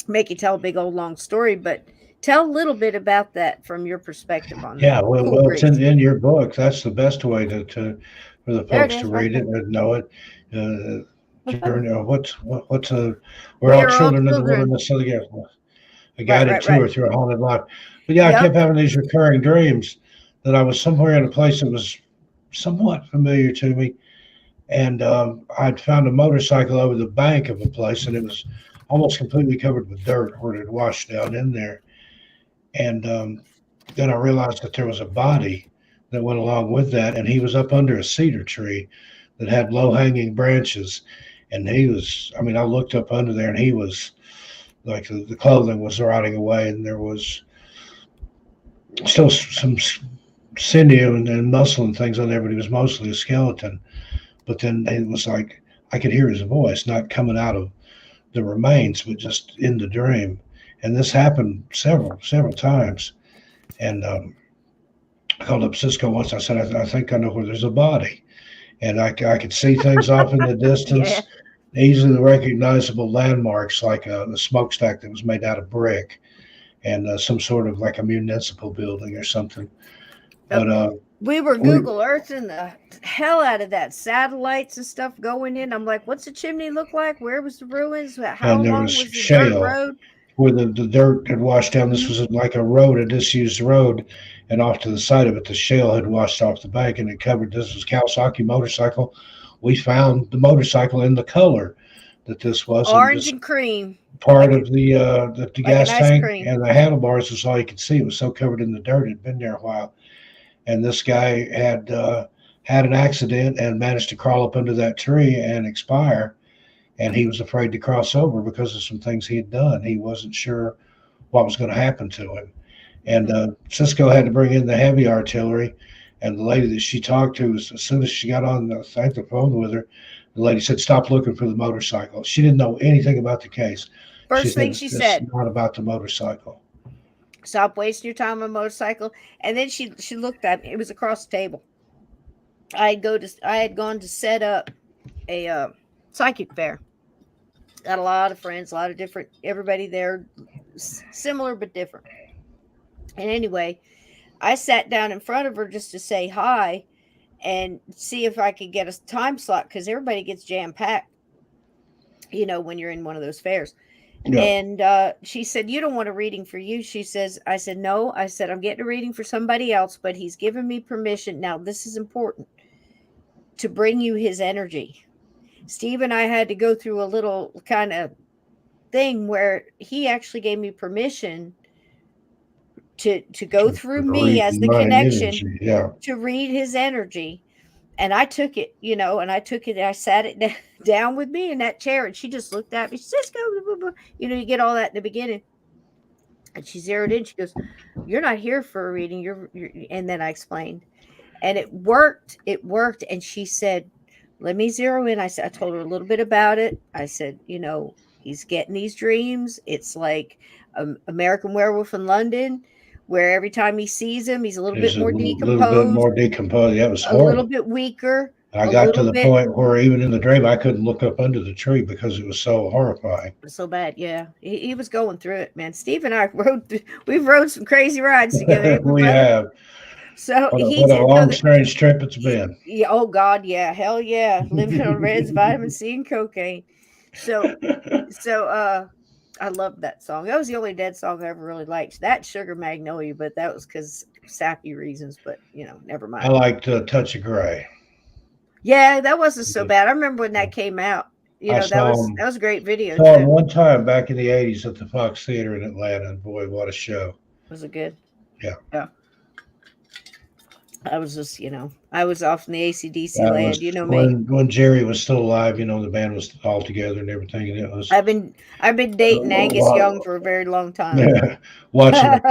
make you tell a big old long story, but tell a little bit about that from your perspective on Yeah, that. well, Cool well, Breeze. it's in your book. That's the best way to for the There it folks is, to right read it there. and know it. What's We we're all are all children of the children. wilderness. So yeah, a guided right, tour right. through a haunted life. But yeah, I Yep. kept having these recurring dreams that I was somewhere in a place that was somewhat familiar to me. And I'd found a motorcycle over the bank of a place, and it was almost completely covered with dirt where it had washed down in there. And then I realized that there was a body that went along with that, and he was up under a cedar tree that had low hanging branches. And he was, I mean, I looked up under there, and he was like the clothing was rotting away, and there was still some sinew and muscle and things on there, but he was mostly a skeleton. But then it was like I could hear his voice not coming out of the remains, but just in the dream. And this happened several times. And I called up Cisco once. I said, I think I know where there's a body. And I could see things off in the distance, easily recognizable landmarks like a smokestack that was made out of brick and some sort of like a municipal building or something. But we were Google Earthing the hell out of that, satellites and stuff going in. I'm like, what's the chimney look like? Where was the ruins? How long was the dirt road? Where the dirt had washed down. This was like a road, a disused road, and off to the side of it, the shale had washed off the bank and it covered. This was Kawasaki motorcycle. We found the motorcycle in the color that this was, orange and cream. Part of the gas tank and the handlebars was all you could see. It was so covered in the dirt; it had been there a while. And this guy had had an accident and managed to crawl up under that tree and expire. And he was afraid to cross over because of some things he had done. He wasn't sure what was going to happen to him. And Cisco had to bring in the heavy artillery. And the lady that she talked to, as soon as she got on the phone with her, the lady said, "Stop looking for the motorcycle." She didn't know anything about the case. First thing she said, not about the motorcycle. Stop wasting your time on a motorcycle. And then she looked at me. It was across the table. I had gone to set up a psychic fair. Got a lot of friends, a lot of different, everybody there, similar but different. And anyway, I sat down in front of her just to say hi and see if I could get a time slot because everybody gets jam packed, when you're in one of those fairs. Yeah. And she said, "You don't want a reading for you." I said, "No." I said, "I'm getting a reading for somebody else, but he's given me permission. Now, this is important to bring you his energy." Steve and I had to go through a little kind of thing where he actually gave me permission to go through me as the connection to read his energy. And I took it, I sat it down with me in that chair, and she just looked at me. She says, "Go," you get all that in the beginning. And she zeroed in. She goes, "You're not here for a reading. You're," and then I explained. And it worked. And she said, "Let me zero in." I told her a little bit about it. I said, he's getting these dreams. It's like American Werewolf in London, where every time he sees him, he's a little bit more decomposed. Yeah, it was horrible. A little bit weaker. I got to the point where even in the dream, I couldn't look up under the tree because it was so horrifying. So bad, yeah. He was going through it, man. Steve and I we've rode some crazy rides together. We have. So what a long, strange trip it's been. Yeah. Oh God, yeah. Hell yeah. Living on Reds, vitamin C, and cocaine. So I loved that song. That was the only Dead song I ever really liked. That Sugar Magnolia, but that was because sappy reasons. But never mind. I liked Touch of Grey. Yeah, that wasn't so bad. I remember when that came out. That was a great video. Saw him one time back in the '80s at the Fox Theater in Atlanta, and boy, what a show! Was it good? Yeah. Yeah. I was just, I was off in the AC/DC land, me. When Jerry was still alive, the band was all together and everything, and it was. I've been dating Angus Young for a very long time. Yeah, watching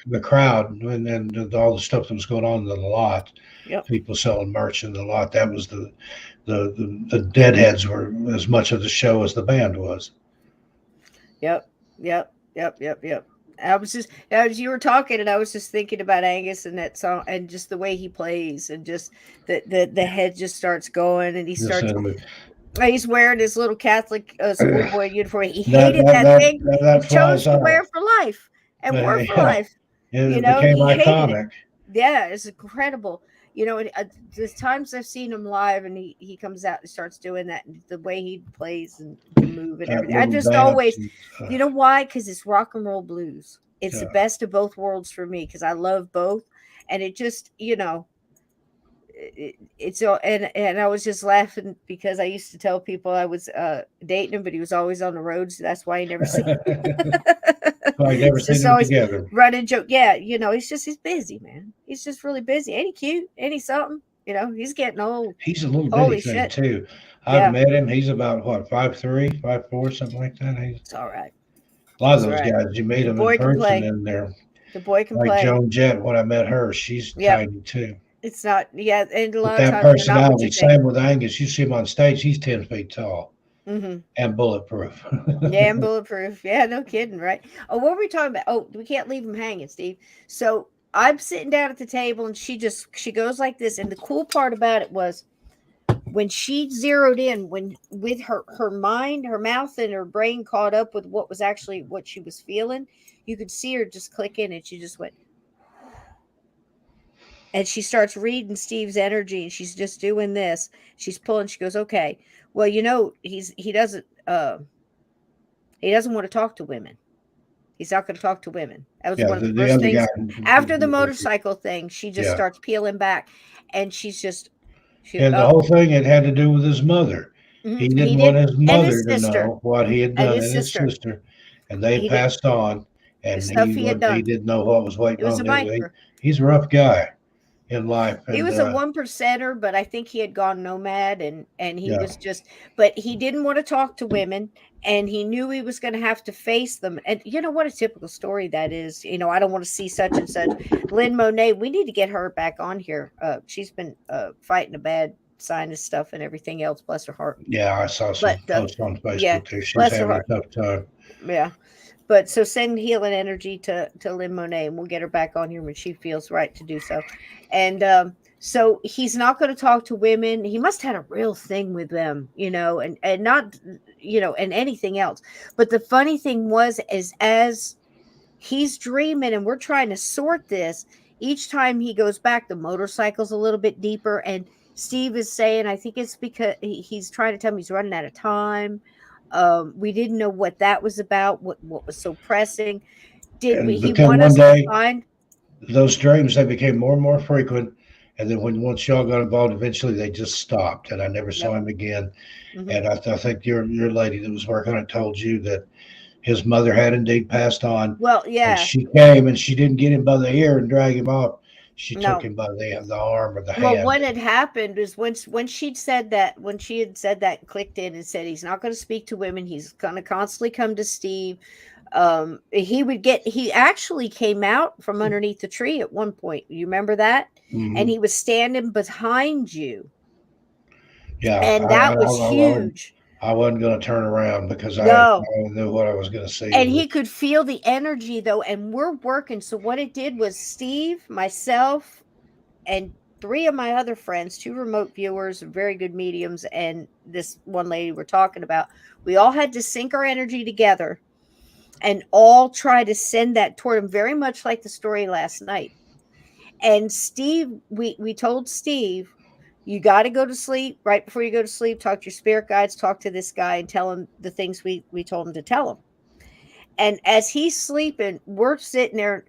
the crowd and all the stuff that was going on in the lot. Yep. People selling merch in the lot. That was the Deadheads were as much of the show as the band was. Yep. I was just, as you were talking, and I was just thinking about Angus and that song, and just the way he plays, and just the head just starts going, and he's wearing his little Catholic schoolboy uniform. He hated that thing. He chose to wear for life and wore for life. It became iconic. Yeah, it's incredible. There's times I've seen him live, and he comes out and starts doing that, and the way he plays and the move and everything. I just always, you know why? Because it's rock and roll blues. It's the best of both worlds for me because I love both, and it just, it's all, and I was just laughing because I used to tell people I was dating him, but he was always on the road, so that's why he never seen. So I never It's seen just them always together. running joke. Yeah, he's busy, man. He's just really busy. Ain't he cute? Ain't he something? He's getting old. He's a little bitty Holy thing shit. too. I've Yeah, met him. He's about what, 5'3", 5'4", something like that. He's it's all right. a lot of It's all those right. guys. You meet The them in boy can person, play. and they're The boy can like play. Joan Jett. When I met her, she's Yep. tiny too. It's not. Yeah, and a But lot of that times they're not what personality, you think. same with Angus. You see him on stage, he's 10 feet tall Hmm. and bulletproof. Yeah, and bulletproof. Yeah, no kidding, right? Oh, what were we talking about? Oh, we can't leave him hanging, Steve. So I'm sitting down at the table, and she goes like this. And the cool part about it was when she zeroed in, when with her mind, her mouth, and her brain caught up with what was actually what she was feeling, you could see her just click in, and she just went, and she starts reading Steve's energy, and she's just doing this. She's pulling. She goes, okay, well, he doesn't want to talk to women. He's not going to talk to women. That was Yeah, one of the the first other things. guy. After the motorcycle thing, she just Yeah. starts peeling back, and she And the whole thing, it had to do with his mother. He he didn't want didn't, his and mother his to sister, know what he had and done, his and his sister. sister, and they He didn't, passed on. the And stuff he had he done. didn't know what was It waiting was a on him. micro. He's a rough guy in life, He and was a 1%er, but I think he had gone nomad, and he yeah. was but he didn't want to talk to women, and he knew he was going to have to face them. And what a typical story that is. I don't want to see such and such. Lynn Monet, we need to get her back on here. She's been fighting a bad sinus stuff and everything else. Bless her heart. Yeah, I saw some But posts on yeah, Facebook too. She's bless her having a heart. tough time. Yeah. But so send healing energy to Lynn Monet, and we'll get her back on here when she feels right to do so. And so he's not going to talk to women. He must have had a real thing with them, and not, and anything else. But the funny thing is as he's dreaming and we're trying to sort this, each time he goes back, the motorcycle's a little bit deeper. And Steve is saying, I think it's because he's trying to tell me he's running out of time. We didn't know what that was about, what was so pressing. He But then want one us to day, find? those dreams, they became more and more frequent. And then once y'all got involved, eventually they just stopped, and I never saw Yep. him again. Mhm. And I think your lady that was working on it told you that his mother had indeed passed on. Well, And yeah, she came, and she didn't get him by the ear and drag him off. She took no. him by the arm or the Well, hand. what had happened is when she said that, when she had said that, clicked in and said he's not going to speak to women, he's going to constantly come to Steve. He actually came out from underneath the tree at one point. You remember that? Mhm. And he was standing behind you, Yeah, and that was huge. I wasn't going to turn around because I No. knew what I was going to see. And he could feel the energy though, and we're working. So what it did was Steve, myself, and 3 of my other friends, 2 remote viewers, very good mediums, and this one lady we're talking about, we all had to sync our energy together and all try to send that toward him, very much like the story last night. And Steve, we told Steve, you got to go to sleep. Right before you go to sleep, talk to your spirit guides, talk to this guy, and tell him the things we told him to tell him. And as he's sleeping, we're sitting there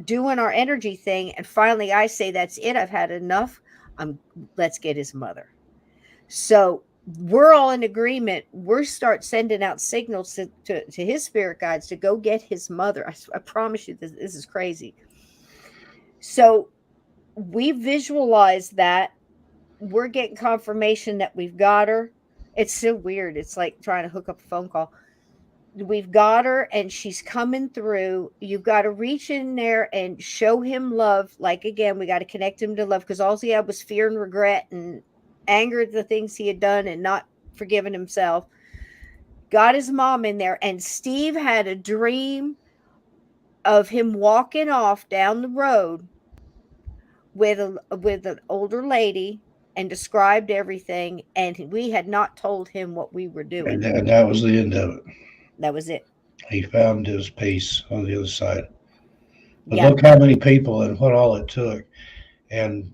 doing our energy thing, and finally I say, that's it, I've had enough. Let's get his mother. So we're all in agreement. We start sending out signals to his spirit guides to go get his mother. I promise you this is crazy. So we visualize that. We're getting confirmation that we've got her. It's so weird. It's like trying to hook up a phone call. We've got her, and she's coming through. You've got to reach in there and show him love. Like, again, we got to connect him to love, because all he had was fear and regret and anger at the things he had done and not forgiven himself. Got his mom in there, and Steve had a dream of him walking off down the road with an older lady and described everything, and we had not told him what we were doing. And that was the end of it. That was it. He found his peace on the other side. But Yeah. look how many people and what all it took. And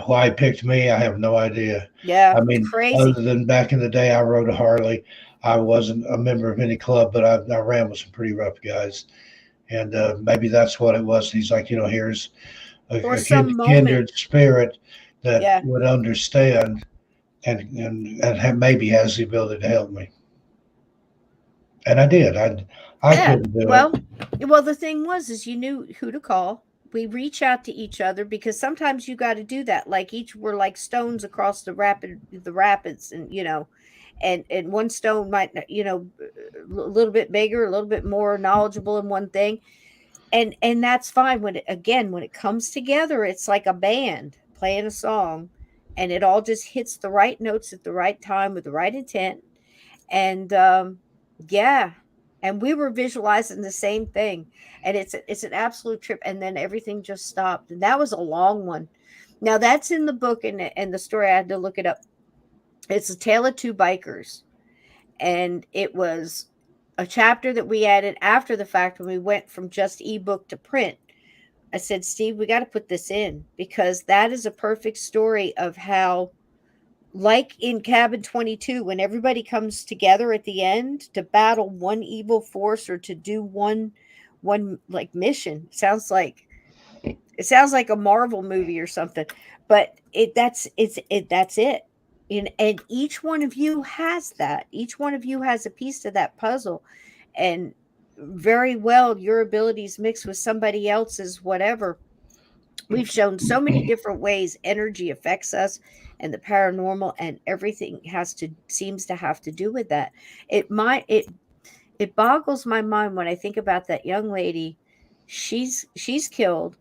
why he picked me, I have no idea. Yeah, I mean, it's crazy. other than back in the day, I rode a Harley. I wasn't a member of any club, but I ran with some pretty rough guys. And maybe that's what it was. He's like, here's Or a some moment. kindred spirit. that Yeah. would understand and maybe has the ability to help me. And I did. I Yeah. couldn't do it. Well, the thing was, is you knew who to call. We reach out to each other because sometimes you got to do that. Like each were like stones across the rapids, and and one stone might, a little bit bigger, a little bit more knowledgeable in one thing, and that's fine. When it comes together, it's like a band playing a song, and it all just hits the right notes at the right time with the right intent, and yeah, and we were visualizing the same thing, and it's an absolute trip, and then everything just stopped, and that was a long one. Now that's in the book, and the story, I had to look it up. It's a tale of two bikers, and it was a chapter that we added after the fact when we went from just ebook to print. I said, Steve, we got to put this in because that is a perfect story of how, like in Cabin 22, when everybody comes together at the end to battle one evil force or to do one like mission. It sounds like a Marvel movie or something, but that's it. And each one of you has that. Each one of you has a piece to that puzzle, and very well your abilities mixed with somebody else's, whatever. We've shown so many different ways energy affects us, and the paranormal, and everything seems to have to do with that. It boggles my mind when I think about that young lady. She's killed.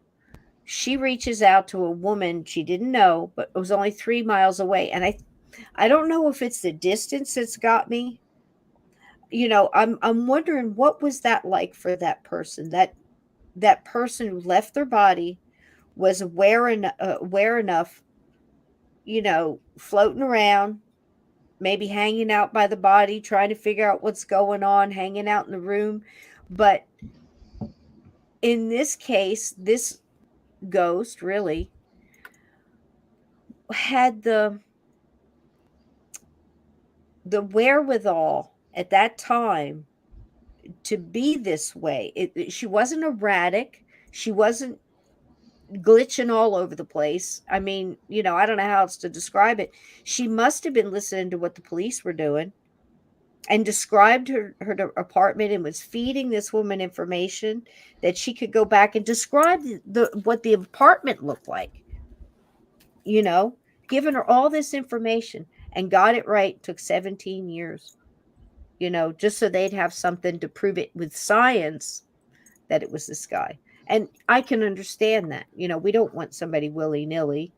She reaches out to a woman she didn't know, but it was only 3 miles away. And I don't know if it's the distance that's got me. I'm wondering what was that like for that person. That person who left their body was aware enough, floating around, maybe hanging out by the body, trying to figure out what's going on, hanging out in the room. But in this case, this ghost really had the wherewithal at that time to be this way. She wasn't erratic. She wasn't glitching all over the place. I mean, I don't know how else to describe it. She must have been listening to what the police were doing and described her apartment and was feeding this woman information that she could go back and describe what the apartment looked like, giving her all this information and got it right. Took 17 years, just so they'd have something to prove it with science that it was this guy. And I can understand that. We don't want somebody willy-nilly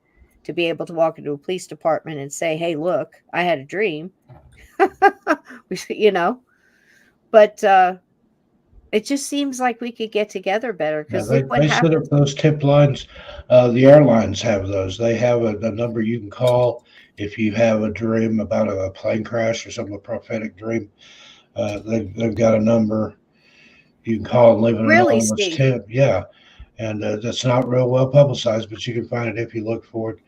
to be able to walk into a police department and say, hey, look, I had a dream. But it just seems like we could get together better, Yeah, because look what they set up happens. those tip lines. The airlines have those. They have a number you can call if you have a dream about a plane crash or some prophetic dream. They've got a number you can call and leave an Really, anonymous Steve? tip. Yeah, and that's not real well publicized, but you can find it if you look for it.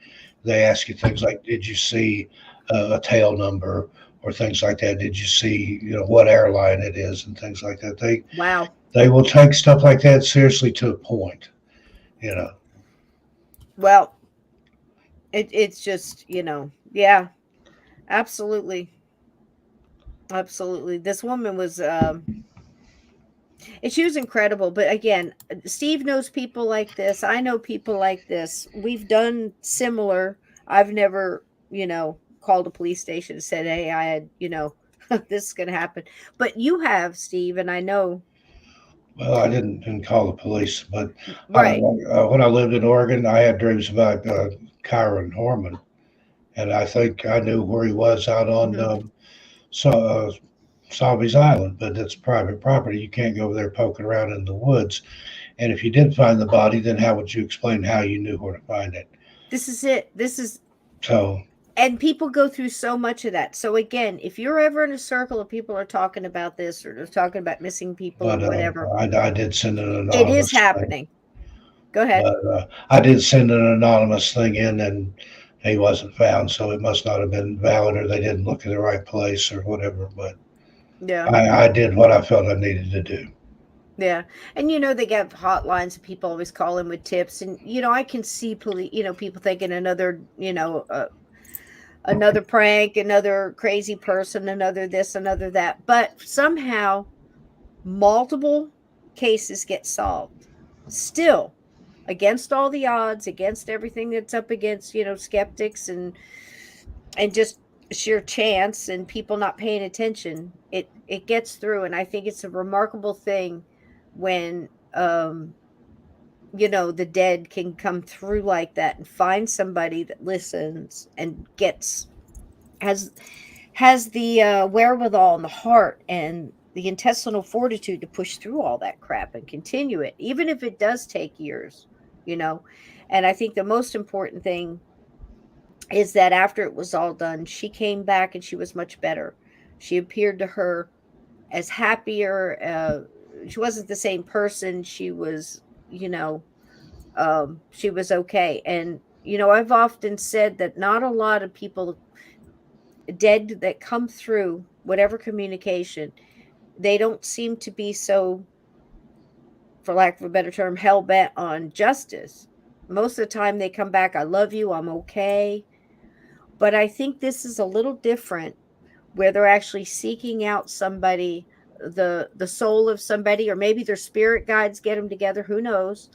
They ask you things like, "Did you see a tail number?" or things like that. Did you see, what airline it is and things like that. Wow. They will take stuff like that seriously to a point. You know. Well, it's just, yeah, absolutely. Absolutely. This woman was she was incredible. But again, Steve knows people like this. I know people like this. We've done similar. I've never, called a police station and said, hey, I had, this is going to happen. But you have, Steve, and I know. Well, I didn't call the police, but Right. when I lived in Oregon, I had dreams about Kyron Horman, and I think I knew where he was out on so, Sabi's Island, but it's private property. You can't go over there poking around in the woods. And if you did find the body, then how would you explain how you knew where to find it? This is it. This is So. And people go through so much of that. So again, if you're ever in a circle of people are talking about this, or they're talking about missing people or But whatever, I did send an it is anonymous happening. Go ahead. But I did send an anonymous thing in, and he wasn't found, so it must not have been valid, or they didn't look in the right place, or whatever. But Yeah. I did what I felt I needed to do. Yeah. And they got hotlines and people always call in with tips. And I can see people thinking another prank, another crazy person, another this, another that. But somehow multiple cases get solved. Still, against all the odds, against everything that's up against, skeptics and just sheer chance and people not paying attention, it gets through. And I think it's a remarkable thing when the dead can come through like that and find somebody that listens and has has the wherewithal and the heart and the intestinal fortitude to push through all that crap and continue it, even if it does take years, you know. And I think the most important thing is that after it was all done, she came back and she was much better. She appeared to her as happier. She wasn't the same person. She was, she was okay. And, I've often said that not a lot of people dead that come through whatever communication, they don't seem to be so, for lack of a better term, hell bent on justice. Most of the time they come back, I love you, I'm okay. But I think this is a little different where they're actually seeking out somebody, the soul of somebody, or maybe their spirit guides get them together, who knows,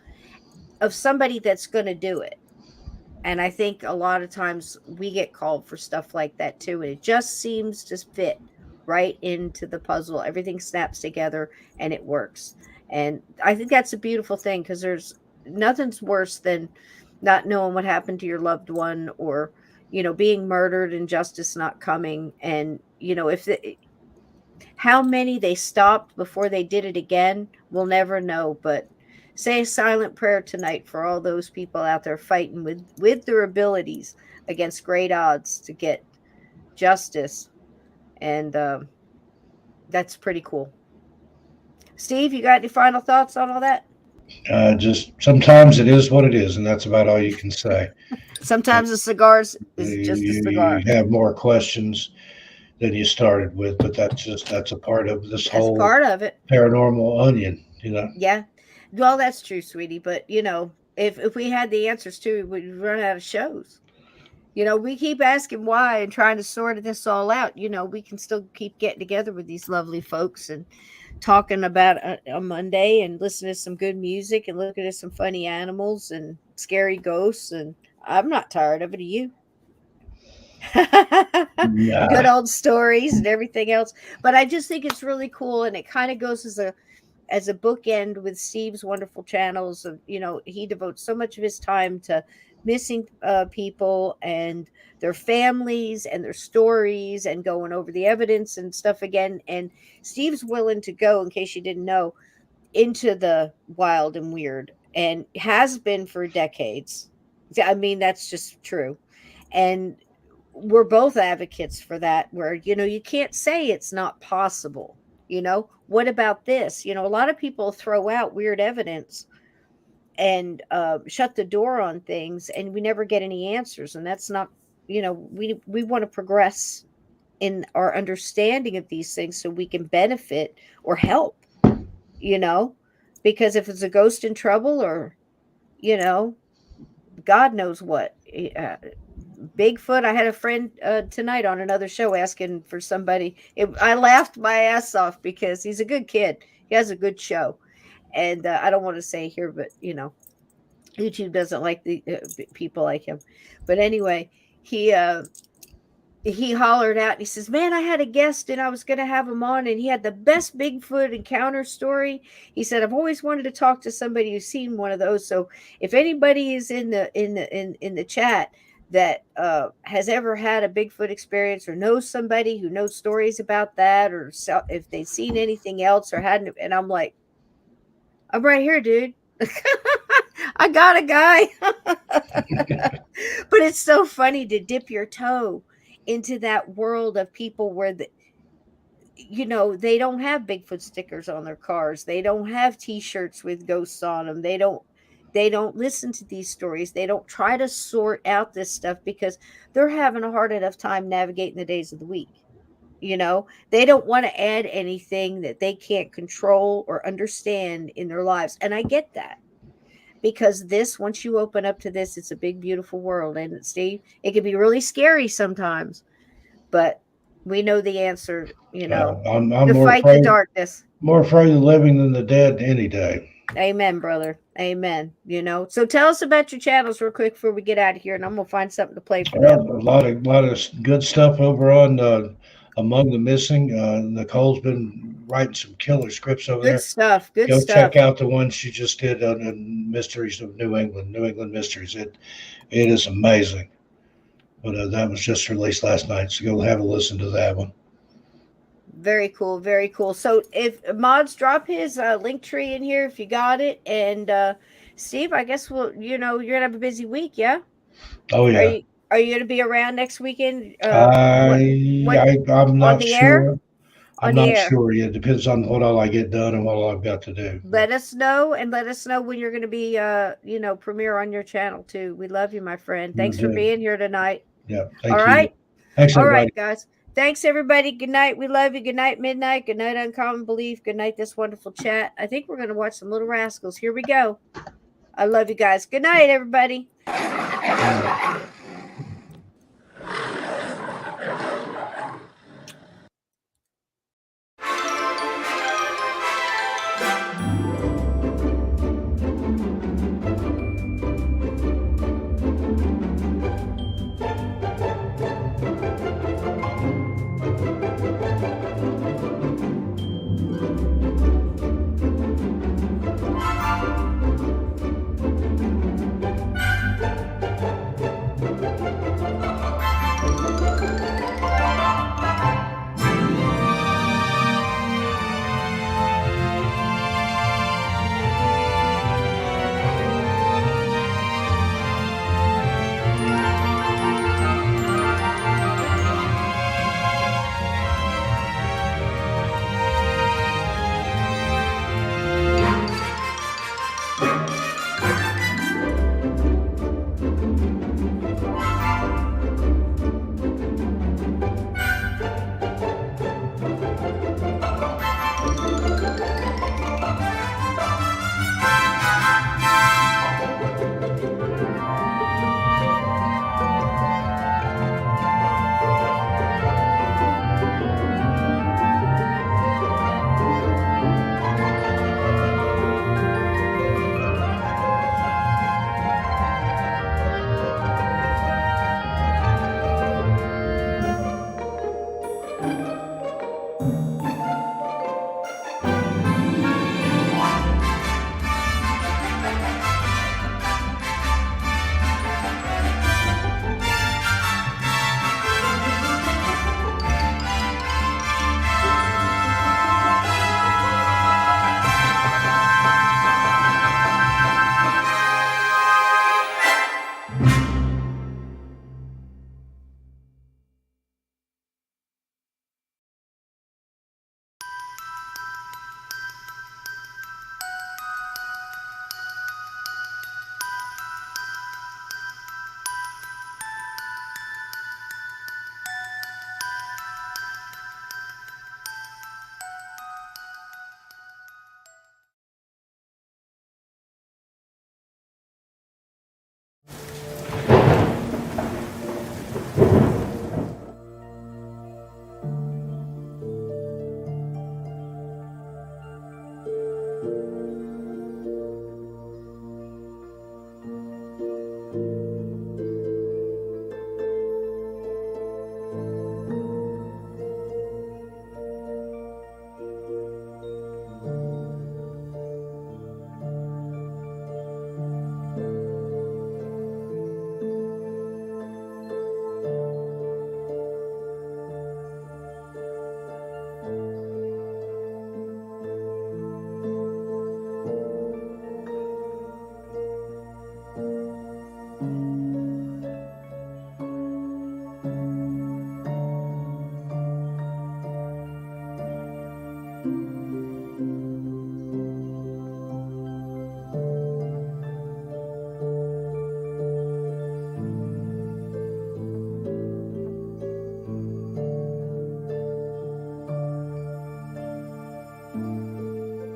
of somebody that's going to do it. And I think a lot of times we get called for stuff like that too. And it just seems to fit right into the puzzle. Everything snaps together and it works. And I think that's a beautiful thing because there's nothing's worse than not knowing what happened to your loved one or, being murdered and justice not coming. And, how many they stopped before they did it again, we'll never know. But say a silent prayer tonight for all those people out there fighting with their abilities against great odds to get justice. And that's pretty cool. Steve, you got any final thoughts on all that? Just sometimes it is what it is, and that's about all you can say. Sometimes a cigar is just a You cigar. have more questions than you started with, but that's a part of this That's whole part of it. paranormal onion, you know. Yeah. Well, that's true, sweetie. But if we had the answers to it, we'd run out of shows. We keep asking why and trying to sort this all out. We can still keep getting together with these lovely folks and talking about a Monday and listening to some good music and looking at some funny animals and scary ghosts. And I'm not tired of it. Are you? Good Nah, old stories and everything else. But I just think it's really cool, and it kind of goes as a bookend with Steve's wonderful channels of, he devotes so much of his time to missing people and their families and their stories and going over the evidence and stuff again. And Steve's willing to go, in case you didn't know, into the wild and weird and has been for decades. I mean, that's just true. And we're both advocates for that, where, you can't say it's not possible. What about this? A lot of people throw out weird evidence and shut the door on things, and we never get any answers. And that's not, we want to progress in our understanding of these things so we can benefit or help, you know, because if it's a ghost in trouble or, you know, God knows what. Bigfoot. I had a friend tonight on another show asking for somebody. I laughed my ass off because he's a good kid. He has a good show, and I don't want to say here, but YouTube doesn't like the people like him. But anyway, he he hollered out and he says, "Man, I had a guest and I was going to have him on, and he had the best Bigfoot encounter story." He said, "I've always wanted to talk to somebody who's seen one of those. So if anybody is in the chat that has ever had a Bigfoot experience or knows somebody who knows stories about that, or if they've seen anything else or hadn't," and I'm like, "I'm right here, dude." I got a guy. But it's so funny to dip your toe into that world of people where they don't have Bigfoot stickers on their cars. They don't have t-shirts with ghosts on them. They don't listen to these stories. They don't try to sort out this stuff because they're having a hard enough time navigating the days of the week. They don't want to add anything that they can't control or understand in their lives. And I get that, because once you open up to this, it's a big, beautiful world. And Steve, it can be really scary sometimes, but we know the answer, I'm to more fight the afraid darkness. more afraid of the living than the dead any day. Amen, brother. Amen. So tell us about your channels real quick before we get out of here, and I'm gonna find something to play for Well, them. a lot of good stuff over on Among the Missing. Nicole's been writing some killer scripts over Good there. stuff. Good Go stuff. check out the one she just did on Mysteries of New England Mysteries. It is amazing. But that was just released last night, so go have a listen to that one. Very cool. Very cool. So if Mods, drop his link tree in here if you got it, and Steve, I guess you're gonna have a busy week, yeah? Oh yeah. Are you gonna be around next weekend? I'm On not the air? sure. I'm On the not air. sure yet. Depends on what all I get done and what all I've got to do. Let us know, and let us know when you're going to be premiere on your channel too. We love you, my friend. Will Thanks for do. being here tonight. Yeah. All Thank you. right. Thanks, All everybody. right, guys. Thanks, everybody. Good night. We love you. Good night, Midnight. Good night, Uncommon Belief. Good night, This Wonderful Chat. I think we're going to watch some Little Rascals. Here we go. I love you guys. Good night, everybody.